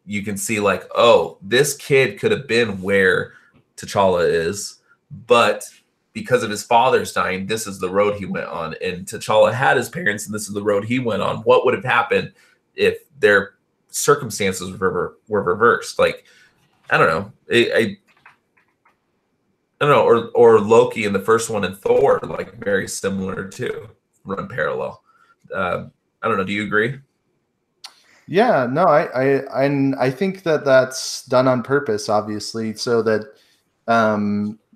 you can see like, oh, this kid could have been where T'Challa is, but because of his father's dying, this is the road he went on. And T'Challa had his parents, and this is the road he went on. What would have happened if their circumstances were reversed? Like, I don't know. I don't know. Or Loki in the first one, and Thor, like very similar too, run parallel. I don't know. Do you agree? Yeah, no, I think that that's done on purpose, obviously, so that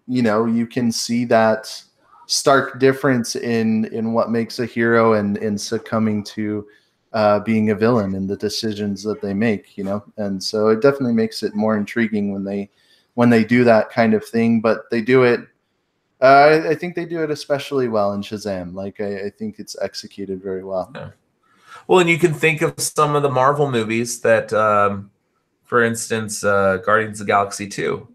you know, you can see that stark difference in what makes a hero and succumbing to being a villain and the decisions that they make, you know. And so it definitely makes it more intriguing when they do that kind of thing. But they do it. I think they do it especially well in Shazam. Like I think it's executed very well. Yeah. Well, and you can think of some of the Marvel movies that, for instance, Guardians of the Galaxy 2.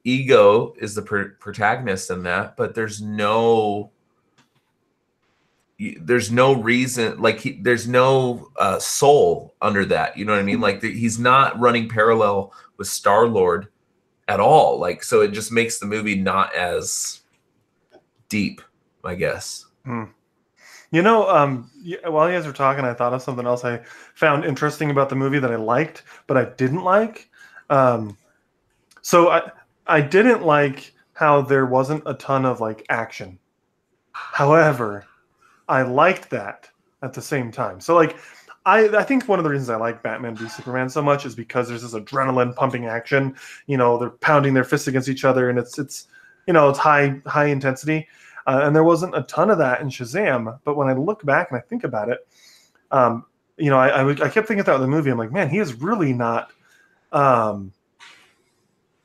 Ego is the protagonist in that, but there's no reason, like there's no soul under that. You know what I mean? Like he's not running parallel with Star-Lord at all. Like, so it just makes the movie not as deep, I guess. You know, while you guys were talking, I thought of something else I found interesting about the movie that I liked, but I didn't like. So I didn't like how there wasn't a ton of like action. However, I liked that at the same time. So like, I think one of the reasons I like Batman v Superman so much is because there's this adrenaline pumping action. You know, they're pounding their fists against each other, and it's you know, it's high intensity. And there wasn't a ton of that in Shazam. But when I look back and I think about it, you know, I kept thinking about the movie. I'm like, man, he is really not.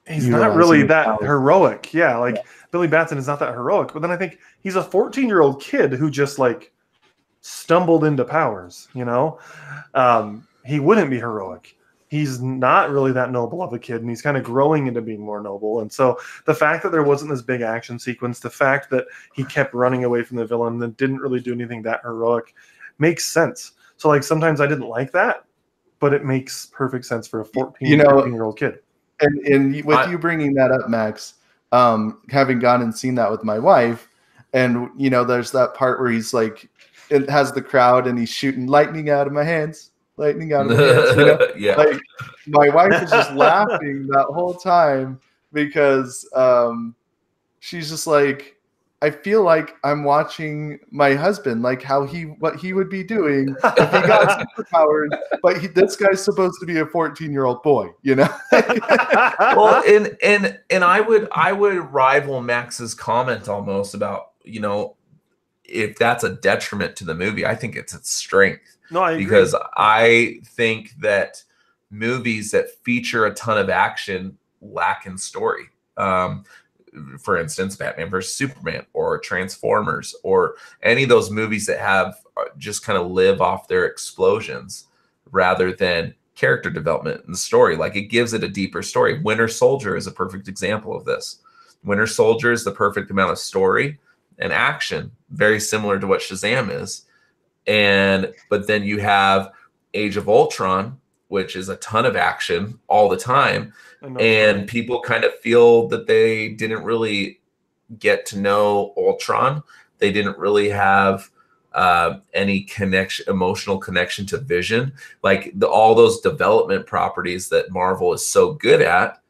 He's not really that heroic. Yeah, like Billy Batson is not that heroic. But then I think he's a 14-year-old kid who just like stumbled into powers. You know, he wouldn't be heroic. He's not really that noble of a kid, and he's kind of growing into being more noble. And so the fact that there wasn't this big action sequence, the fact that he kept running away from the villain and didn't really do anything that heroic makes sense. So like sometimes I didn't like that, but it makes perfect sense for a 14-year-old kid. And with you bringing that up, Max, having gone and seen that with my wife, and you know, there's that part where he's like, it has the crowd and he's shooting lightning out of my hands. Lightning out of my hands, you know? Yeah. Like my wife is just laughing that whole time because she's just like, I feel like I'm watching my husband, like what he would be doing if he got superpowers, but this guy's supposed to be a 14-year-old boy, you know? Well, and I would rival Max's comment almost about, you know, if that's a detriment to the movie, I think it's its strength. No, I agree. Because I think that movies that feature a ton of action lack in story. For instance, Batman vs. Superman or Transformers or any of those movies that have just kind of live off their explosions rather than character development and story. Like it gives it a deeper story. Winter Soldier is a perfect example of this. Winter Soldier is the perfect amount of story and action, very similar to what Shazam is. But then you have Age of Ultron, which is a ton of action all the time. And people kind of feel that they didn't really get to know Ultron. They didn't really have any emotional connection to Vision. Like all those development properties that Marvel is so good at,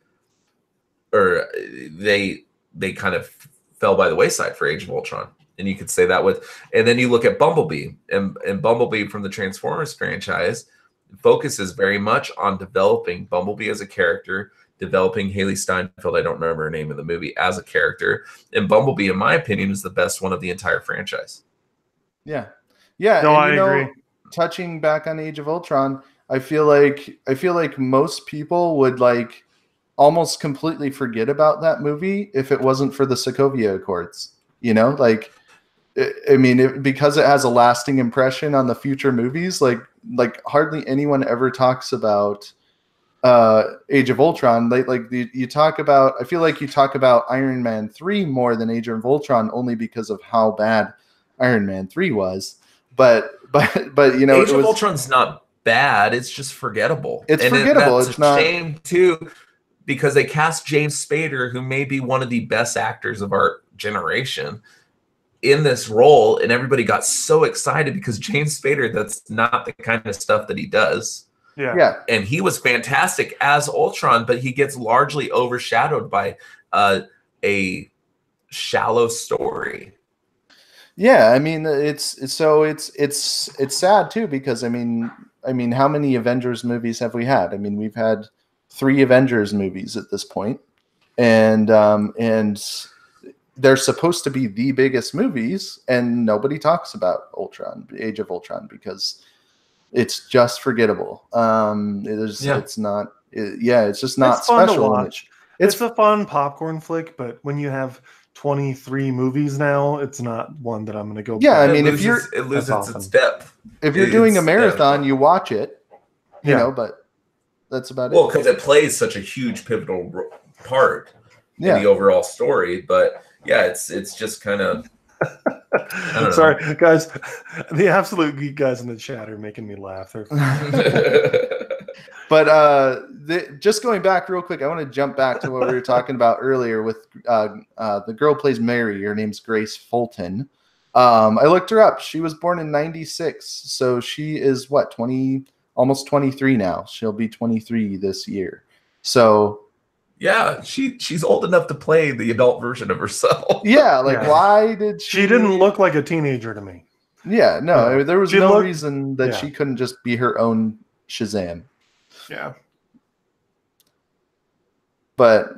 or they kind of fell by the wayside for Age of Ultron. And you could say that and then you look at Bumblebee, and Bumblebee from the Transformers franchise focuses very much on developing Bumblebee as a character, developing Haley Steinfeld, I don't remember her name in the movie, as a character. And Bumblebee, in my opinion, is the best one of the entire franchise. Yeah. Yeah. No, and, I agree. Touching back on Age of Ultron, I feel like most people would like almost completely forget about that movie if it wasn't for the Sokovia Accords. You know, like, I mean, because it has a lasting impression on the future movies, like hardly anyone ever talks about Age of Ultron. You talk about, I feel like you talk about Iron Man 3 more than Age of Ultron only because of how bad Iron Man 3 was. But you know, Age of Ultron's not bad. It's just forgettable. It's forgettable. It's a shame too, because they cast James Spader, who may be one of the best actors of our generation, in this role, and everybody got so excited because James Spader, that's not the kind of stuff that he does. Yeah. And he was fantastic as Ultron, but he gets largely overshadowed by a shallow story. Yeah, I mean, it's sad too, because I mean, how many Avengers movies have we had? I mean, we've had 3 Avengers movies at this point, and they're supposed to be the biggest movies, and nobody talks about Age of Ultron, because it's just forgettable. It's just not special to watch. It's a fun popcorn flick, but when you have 23 movies now, it's not one that I'm going to go. Yeah, I mean, it loses its depth. If you're doing a marathon, you watch it, you know, but that's about it. Well, because it plays such a huge pivotal part in the overall story, but. Yeah, it's just kind of. Sorry, guys. The absolute geek guys in the chat are making me laugh. But just going back real quick, I want to jump back to what we were talking about earlier with the girl plays Mary. Her name's Grace Fulton. I looked her up. She was born in '96, so she is what, 20, almost 23 now. She'll be 23 this year. So. Yeah, she's old enough to play the adult version of herself. Yeah, why did she didn't look like a teenager to me. Yeah, no, there was no reason that she couldn't just be her own Shazam. Yeah. But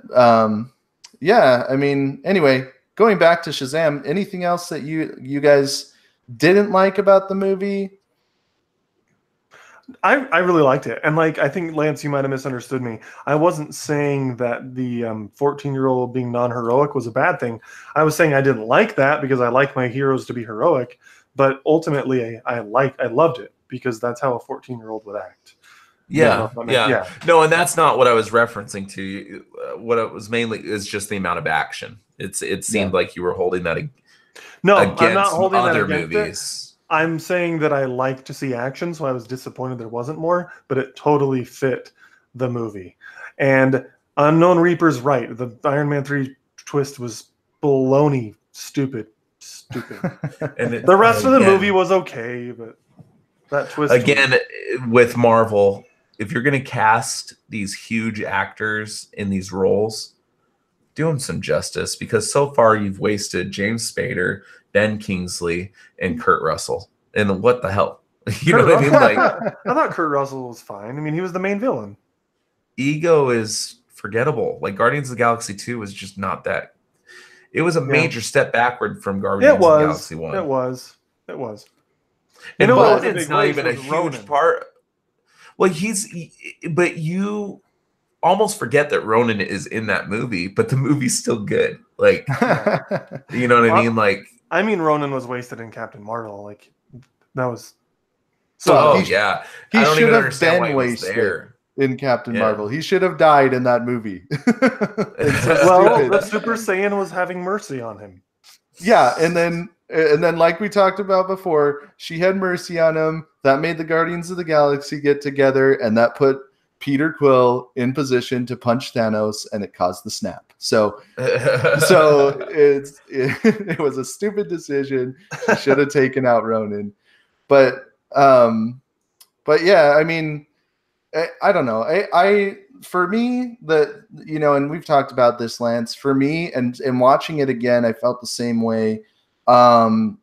yeah, I mean, anyway, going back to Shazam, anything else that you guys didn't like about the movie? I really liked it. And like, I think, Lance, you might have misunderstood me. I wasn't saying that the 14-year-old being non-heroic was a bad thing. I was saying I didn't like that because I like my heroes to be heroic. But ultimately, I loved it because that's how a 14-year-old would act. Yeah. No, and that's not what I was referencing to. What it was mainly is just the amount of action. It seemed like you were holding that against I'm not holding other that against movies. I'm saying that I like to see action, so I was disappointed there wasn't more, but it totally fit the movie. And Unknown Reaper's right. The Iron Man 3 twist was baloney, stupid. And the rest of the movie was okay, but that twist again with Marvel, if you're going to cast these huge actors in these roles, do them some justice, because so far you've wasted James Spader, Ben Kingsley, and Kurt Russell. And what the hell? You know what I mean? Like, I thought Kurt Russell was fine. I mean, he was the main villain. Ego is forgettable. Like, Guardians of the Galaxy 2 was just not that. It was a major step backward from Guardians of the Galaxy 1. It was. And Ronin's not even a huge part. Well, but you almost forget that Ronan is in that movie, but the movie's still good. Like, you know what I mean? Like, I mean, Ronan was wasted in Captain Marvel. Like, that was. So he should have been wasted in Captain Marvel. He should have died in that movie. Well, the Super Saiyan was having mercy on him. Yeah, and then like we talked about before, she had mercy on him. That made the Guardians of the Galaxy get together, and that put Peter Quill in position to punch Thanos, and it caused the snap. So it was a stupid decision. She should have taken out Ronan. But yeah, I mean, I don't know. For me, and we've talked about this, Lance. For me, and watching it again, I felt the same way. Billy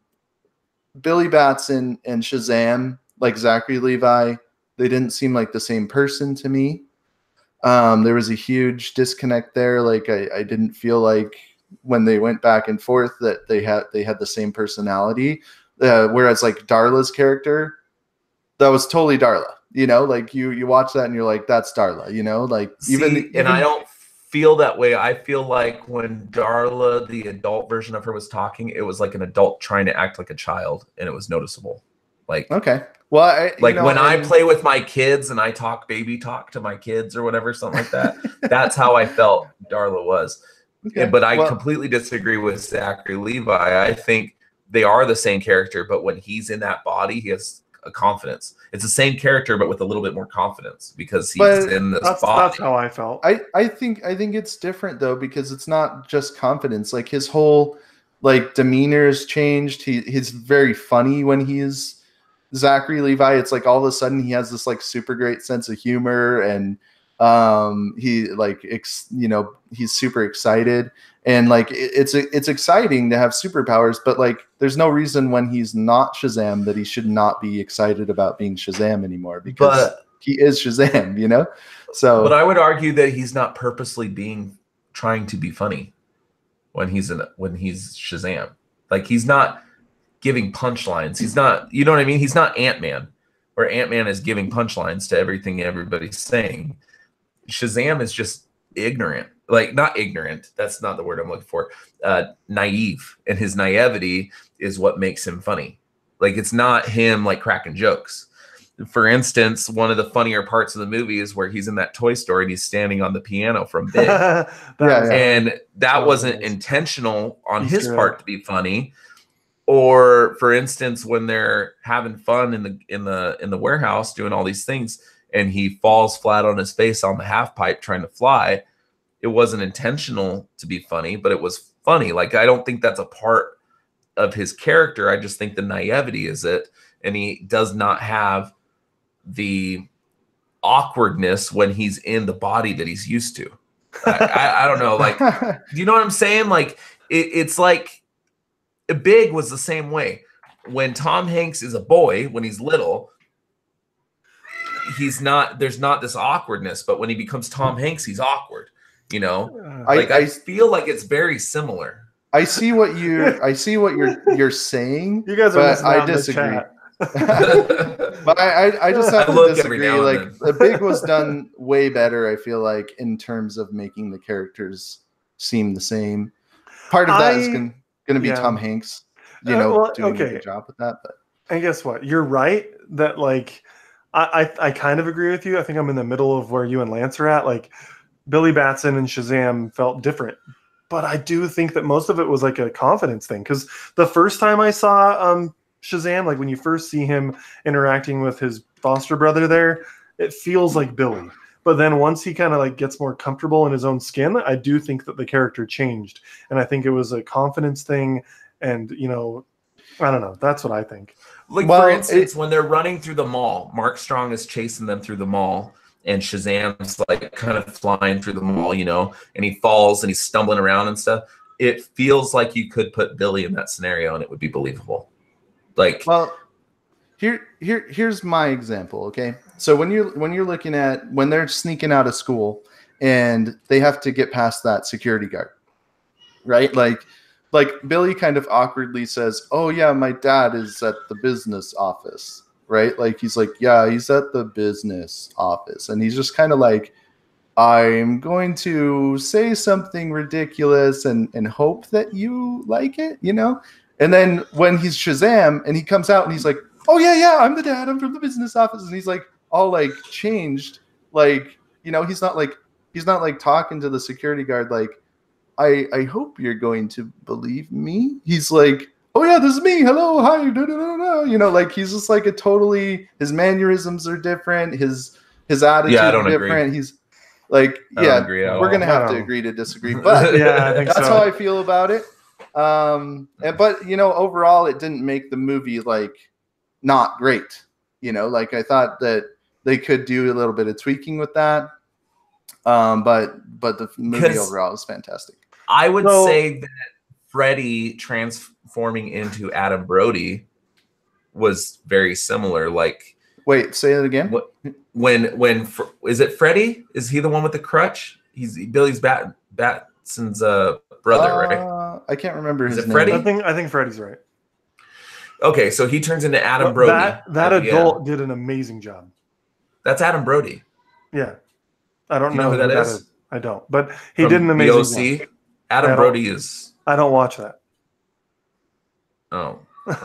Batson and Shazam, like Zachary Levi, they didn't seem like the same person to me. There was a huge disconnect there. Like I didn't feel like when they went back and forth that they had the same personality. Whereas like Darla's character, that was totally Darla. You know, like you watch that and you're like, that's Darla. You know, like even I don't feel that way. I feel like when Darla, the adult version of her, was talking, it was like an adult trying to act like a child, and it was noticeable. Like, okay, well, when I play with my kids and I talk baby talk to my kids or whatever, something like that. That's how I felt Darla was. Okay. But I completely disagree with Zachary Levi. I think they are the same character, but when he's in that body, he has a confidence. It's the same character, but with a little bit more confidence because he's in this body. That's how I felt. I think it's different though, because it's not just confidence. Like his whole like demeanor has changed. He's very funny when he's Zachary Levi. It's like all of a sudden he has this like super great sense of humor, and he like he's super excited, and like it's exciting to have superpowers, but like there's no reason when he's not Shazam that he should not be excited about being Shazam anymore, because he is Shazam, you know? So but I would argue that he's not purposely trying to be funny when he's Shazam. Like he's not giving punchlines. He's not, you know what I mean? He's not Ant-Man, where Ant-Man is giving punchlines to everything everybody's saying. Shazam is just ignorant. Like, not ignorant, that's not the word I'm looking for. Naive. And his naivety is what makes him funny. Like, it's not him like cracking jokes. For instance, one of the funnier parts of the movie is where he's in that toy store and he's standing on the piano from Big. And that wasn't intentional on his part to be funny. Or for instance, when they're having fun in the warehouse doing all these things, and he falls flat on his face on the half pipe trying to fly, it wasn't intentional to be funny, but it was funny. Like, I don't think that's a part of his character. I just think the naivety is it, and he does not have the awkwardness when he's in the body that he's used to. I don't know. Like, do you know what I'm saying? Like, it's like Big was the same way. when Tom Hanks is a boy, when he's little, there's not this awkwardness, but when he becomes Tom Hanks, he's awkward. You know, I feel like it's very similar. I see what you're saying. You guys are but I disagree. But I just have to disagree. Like the Big was done way better, I feel like, in terms of making the characters seem the same. Part of that is going to be Tom Hanks, doing a good job with that. But and guess what? You're right that like I kind of agree with you. I think I'm in the middle of where you and Lance are at. Like Billy Batson and Shazam felt different. But I do think that most of it was like a confidence thing. Because the first time I saw Shazam, like when you first see him interacting with his foster brother there, it feels like Billy. But then once he kind of like gets more comfortable in his own skin, I do think that the character changed. And I think it was a confidence thing. And, I don't know. That's what I think. Like, for instance, when they're running through the mall, Mark Strong is chasing them through the mall. And Shazam's like kind of flying through the mall, and he falls and he's stumbling around and stuff. It feels like you could put Billy in that scenario and it would be believable. Like, well, here's my example. Okay, so when you're looking at when they're sneaking out of school and they have to get past that security guard, right? Like Billy kind of awkwardly says, "Oh yeah, my dad is at the business office." Right? Like he's like, yeah, he's at the business office. And he's just kind of like, I'm going to say something ridiculous and hope that you like it, And then when he's Shazam and he comes out and he's like, oh yeah, I'm the dad. I'm from the business office. And he's like all like changed. Like, he's not like talking to the security guard like, I hope you're going to believe me. He's like, oh yeah, this is me. Hello, hi. Like he's just like his mannerisms are different. His attitude is different. Agree. He's like, we're gonna have to agree to disagree. But I think that's how I feel about it. But overall, it didn't make the movie like not great. Like I thought that they could do a little bit of tweaking with that. But the movie overall is fantastic. I would say that Freddy transforming into Adam Brody was very similar. Like, wait, say it again. When is it Freddy? Is he the one with the crutch? He's Billy's Batson's brother, right? I can't remember his name. Freddy? I think Freddy's right. Okay, so he turns into Adam Brody. That adult did an amazing job. That's Adam Brody. Yeah, I don't know who that is. I don't, but he did an amazing job. Adam Brody is. I don't watch that. Oh, all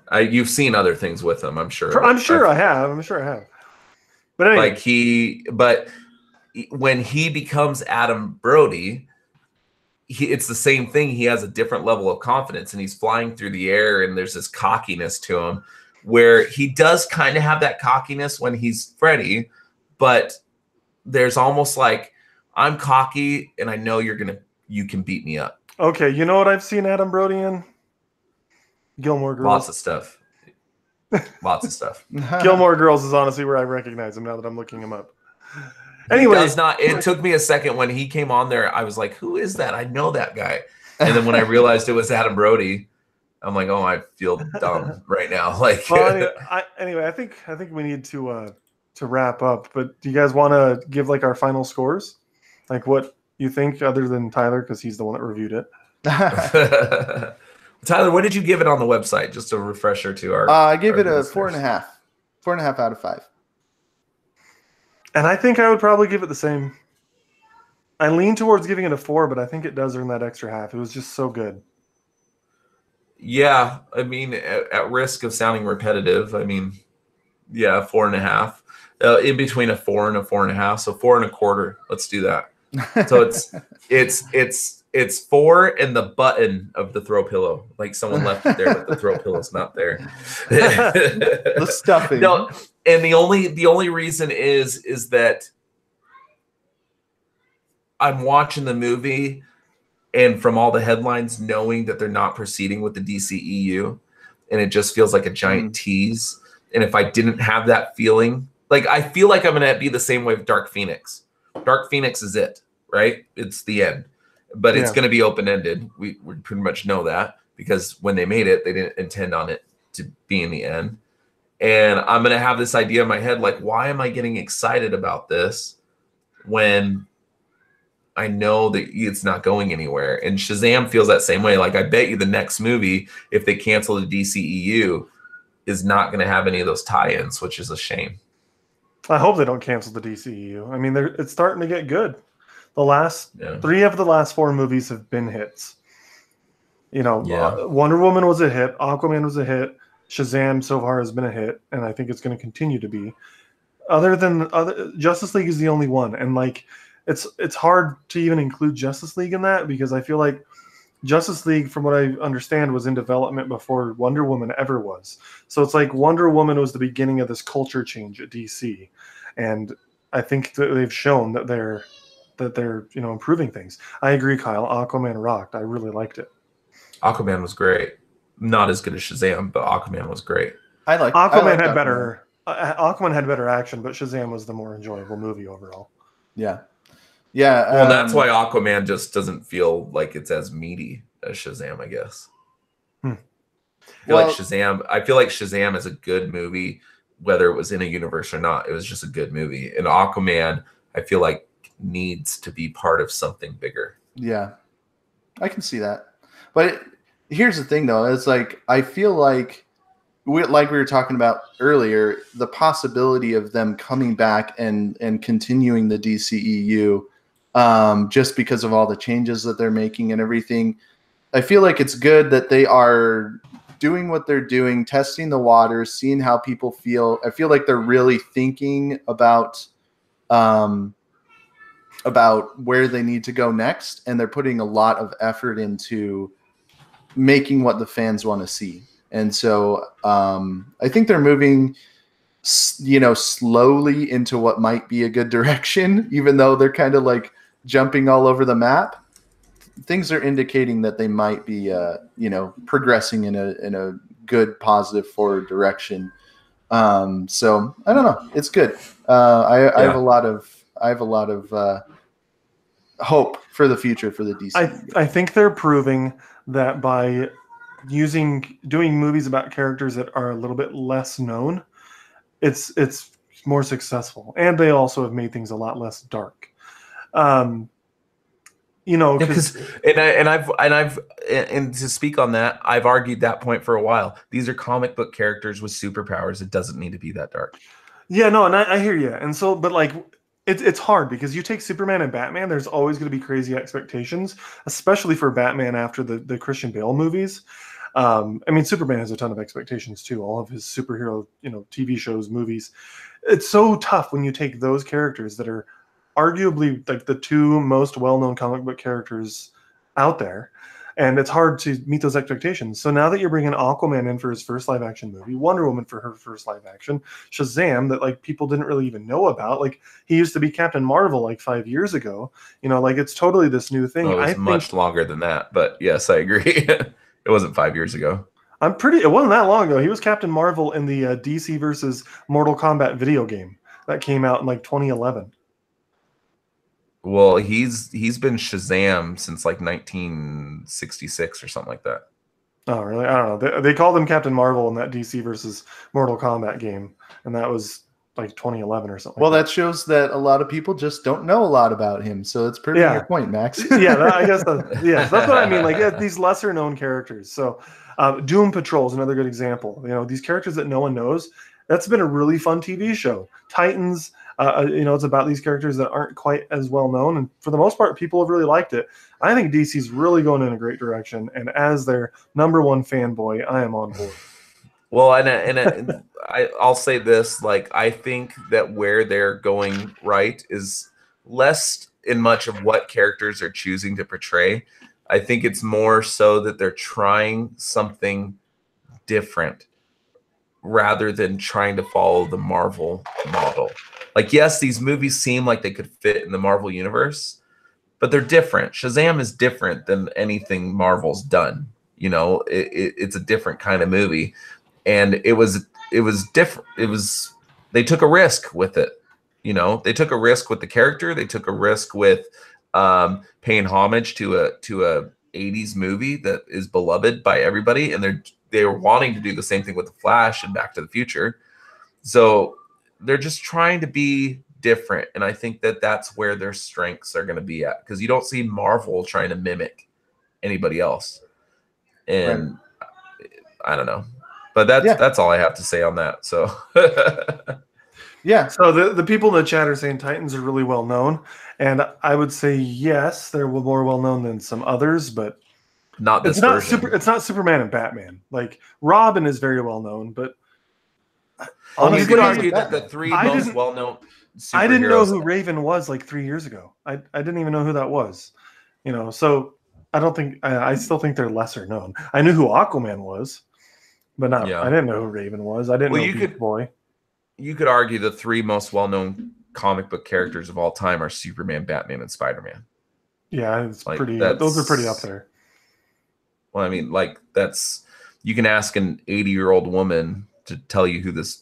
right. You've seen other things with him, I'm sure. I'm sure I have. But anyway. But when he becomes Adam Brody, it's the same thing. He has a different level of confidence, and he's flying through the air, and there's this cockiness to him, where he does kind of have that cockiness when he's Freddy, but there's almost like, I'm cocky, and I know you can beat me up. Okay, you know what I've seen Adam Brody in? Gilmore Girls. Lots of stuff. Gilmore Girls is honestly where I recognize him now that I'm looking him up. Anyway, it took me a second when he came on there. I was like, who is that? I know that guy. And then when I realized it was Adam Brody, I'm like, oh, I feel dumb right now. Like, anyway, I think we need to wrap up. But do you guys want to give like our final scores? Like what you think, other than Tyler, because he's the one that reviewed it. Tyler, what did you give it on the website? Just a refresher to our. I gave it a 4.5. 4.5 out of 5. And I think I would probably give it the same. I lean towards giving it a 4, but I think it does earn that extra half. It was just so good. Yeah, I mean, at risk of sounding repetitive, 4.5. In between a 4 and a 4.5, so 4.25. Let's do that. So it's 4 and the button of the throw pillow. Like someone left it there, but the throw pillow's not there. The stuffing. No, and the only reason is that I'm watching the movie, and from all the headlines, knowing that they're not proceeding with the DCEU, and it just feels like a giant tease. And if I didn't have that feeling, like I feel like I'm gonna be the same way with Dark Phoenix. Dark Phoenix is it, right? It's the end, but it's gonna be open ended. We pretty much know that. because when they made it, they didn't intend on it to be in the end. And I'm going to have this idea in my head, like, why am I getting excited about this when I know that it's not going anywhere? And Shazam feels that same way. Like, I bet you the next movie, if they cancel the DCEU, is not going to have any of those tie-ins, which is a shame. I hope they don't cancel the DCEU. I mean, it's starting to get good. The last 3 of the last 4 movies have been hits. You know, Wonder Woman was a hit. Aquaman was a hit. Shazam so far has been a hit, and I think it's going to continue to be. Justice League is the only one, and like it's hard to even include Justice League in that, because I feel like Justice League, from what I understand, was in development before Wonder Woman ever was. So it's like Wonder Woman was the beginning of this culture change at DC, and I think that they've shown that they're improving things. I agree, Kyle. Aquaman rocked. I really liked it. Aquaman was great. Not as good as Shazam, but Aquaman was great. Aquaman had better. Aquaman had better action, but Shazam was the more enjoyable movie overall. Yeah. Well, that's why Aquaman just doesn't feel like it's as meaty as Shazam, I guess. I feel like Shazam is a good movie, whether it was in a universe or not. It was just a good movie. And Aquaman, I feel like, needs to be part of something bigger. Yeah, I can see that. But here's the thing, though. It's like, I feel like we were talking about earlier, the possibility of them coming back and continuing the DCEU, just because of all the changes that they're making and everything. I feel like it's good that they are doing what they're doing, testing the waters, seeing how people feel. I feel like they're really thinking about where they need to go next, and they're putting a lot of effort into making what the fans want to see. And so I think they're moving, slowly into what might be a good direction, even though they're kind of like jumping all over the map. Things are indicating that they might be, progressing in a good, positive, forward direction. So I don't know. It's good. I have a lot of hope for the future for the DC. I think they're proving that by doing movies about characters that are a little bit less known, it's more successful, and they also have made things a lot less dark. And to speak on that, I've argued that point for a while. These are comic book characters with superpowers. It doesn't need to be that dark. Yeah, no, and I hear you. And so, but like, it's hard because you take Superman and Batman, there's always going to be crazy expectations, especially for Batman after the Christian Bale movies. Superman has a ton of expectations too. All of his superhero, TV shows, movies. It's so tough when you take those characters that are arguably like the 2 most well-known comic book characters out there, and it's hard to meet those expectations. So now that you're bringing Aquaman in for his first live-action movie, Wonder Woman for her first live-action, Shazam that like people didn't really even know about, like he used to be Captain Marvel like 5 years ago, like it's totally this new thing. Well, it was much longer than that, but yes, I agree. It wasn't 5 years ago. It wasn't that long ago. He was Captain Marvel in the DC versus Mortal Kombat video game that came out in like 2011. Well, he's been Shazam since like 1966 or something like that. Oh, really? I don't know. They called him Captain Marvel in that DC versus Mortal Kombat game, and that was like 2011 or something. Well, that shows that a lot of people just don't know a lot about him. So it's proving your point, Max. I guess that's what I mean. Like these lesser known characters. So Doom Patrol is another good example. These characters that no one knows. That's been a really fun TV show. Titans. It's about these characters that aren't quite as well known, and for the most part, people have really liked it. I think DC's really going in a great direction, and as their number one fanboy, I am on board. Well, and I'll say this: like, I think that where they're going right is less in much of what characters are choosing to portray. I think it's more so that they're trying something different rather than trying to follow the Marvel model. Like, yes, these movies seem like they could fit in the Marvel universe, but they're different. Shazam is different than anything Marvel's done. It's a different kind of movie, and it was different. They took a risk with it. They took a risk with the character. They took a risk with paying homage to a '80s movie that is beloved by everybody, and they're wanting to do the same thing with the Flash and Back to the Future. So they're just trying to be different, and I think that that's where their strengths are going to be at, because you don't see Marvel trying to mimic anybody else. And I don't know, but that's all I have to say on that. So yeah. So the people in the chat are saying Titans are really well known, and I would say yes, they're more well known than some others, but not this version. It's not Superman and Batman. Like Robin is very well known, but honestly, you could argue that the three most well known. I didn't know who Raven was like 3 years ago. I didn't even know who that was. So I don't think I still think they're lesser known. I knew who Aquaman was, but not. Yeah. I didn't know who Raven was. I didn't know Beast Boy. You could argue the three most well known comic book characters of all time are Superman, Batman, and Spider-Man. Yeah, it's like, pretty. Those are pretty up there. Well, I mean, like you can ask an 80-year-old woman to tell you who this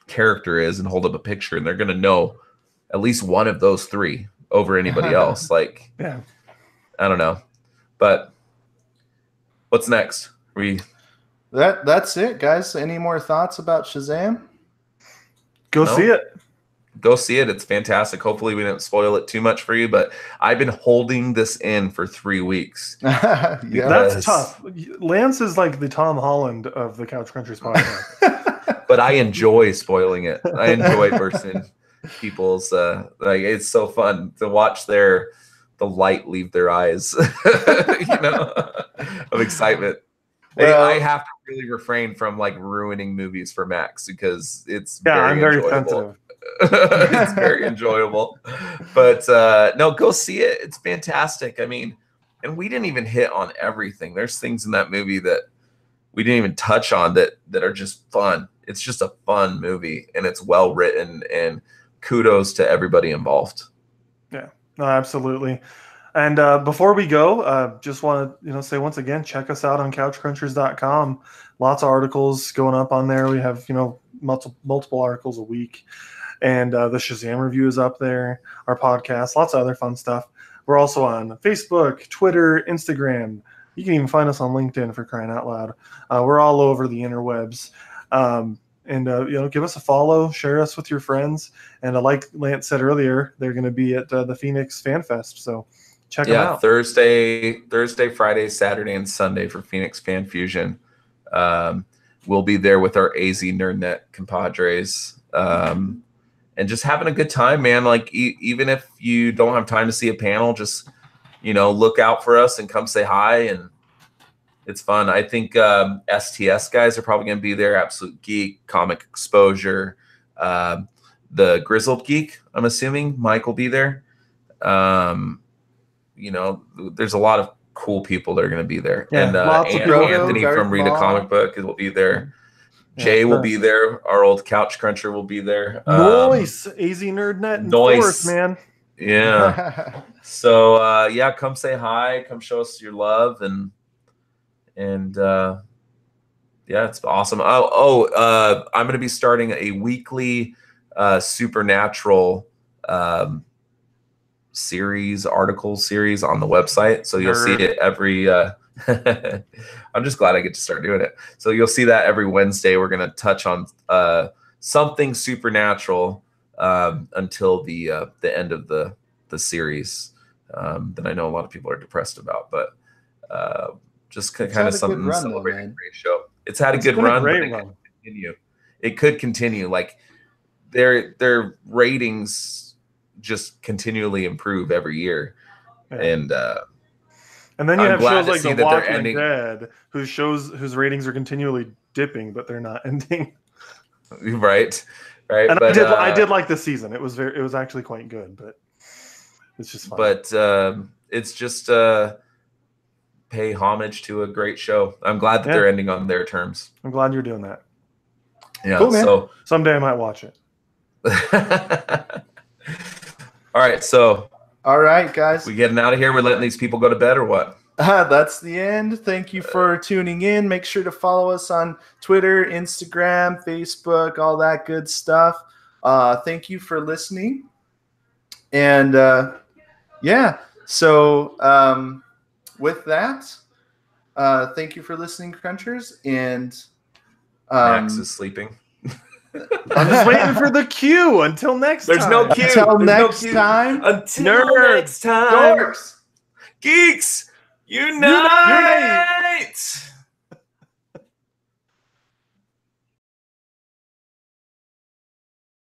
character is and hold up a picture, and they're going to know at least one of those three over anybody else. Like, yeah, I don't know, but what's next? That's it, guys. Any more thoughts about Shazam? Go see it. Go see it. It's fantastic. Hopefully we didn't spoil it too much for you, but I've been holding this in for 3 weeks. Yeah, that's tough. Lance is like the Tom Holland of the Couch Crunchers podcast. But I enjoy spoiling it. I enjoy bursting people's like, it's so fun to watch the light leave their eyes, of excitement. Well, I have to really refrain from like ruining movies for Max, because it's very enjoyable. It's very enjoyable. But no, go see it. It's fantastic. I mean, and we didn't even hit on everything. There's things in that movie that we didn't even touch on that are just fun. It's just a fun movie, and it's well written, and kudos to everybody involved. Yeah, no, absolutely. And before we go, just want to say once again, check us out on couchcrunchers.com. Lots of articles going up on there. We have multiple articles a week, and the Shazam review is up there. Our podcast, lots of other fun stuff. We're also on Facebook, Twitter, Instagram. You can even find us on LinkedIn, for crying out loud. We're all over the interwebs. Give us a follow, share us with your friends, and like Lance said earlier, they're going to be at the Phoenix Fan Fest. So. Check them out. Thursday, Friday, Saturday, and Sunday for Phoenix Fan Fusion. We'll be there with our AZ NerdNet compadres, and just having a good time, man. Like even if you don't have time to see a panel, just look out for us and come say hi, and it's fun. I think STS guys are probably going to be there. Absolute Geek, Comic Exposure, the Grizzled Geek. I'm assuming Mike will be there. There's a lot of cool people that are going to be there. Yeah, and Anthony from Read a Comic Book will be there. Jay will be there. Our old Couch Cruncher will be there. Nice. AZ NerdNet and Force, man. Yeah. So, come say hi. Come show us your love. And it's awesome. I'm going to be starting a weekly Supernatural article series on the website, so you'll see it every I'm just glad I get to start doing it. So you'll see that every Wednesday. We're going to touch on something supernatural until the end of the supernatural that I know a lot of people are depressed about, but just kind of something to celebrate a great show. It's had a good run, but it could continue. Like their ratings just continually improve every year. And then you have shows like The Walking Dead, whose ratings are continually dipping, but they're not ending. Right. And but, I did like this season. It was actually quite good, but it's just fun. But it's just pay homage to a great show. I'm glad that they're ending on their terms. I'm glad you're doing that. Yeah. Cool, man. So someday I might watch it. All right. So. All right, guys. We getting out of here? We're letting these people go to bed or what? That's the end. Thank you for tuning in. Make sure to follow us on Twitter, Instagram, Facebook, all that good stuff. Thank you for listening. And so with that, thank you for listening, Crunchers. And Max is sleeping. I'm just waiting for the cue until next There's time. no cue. Until There's next no cue. time. Until Nerds. next time. Dorks. Geeks, unite! Unite!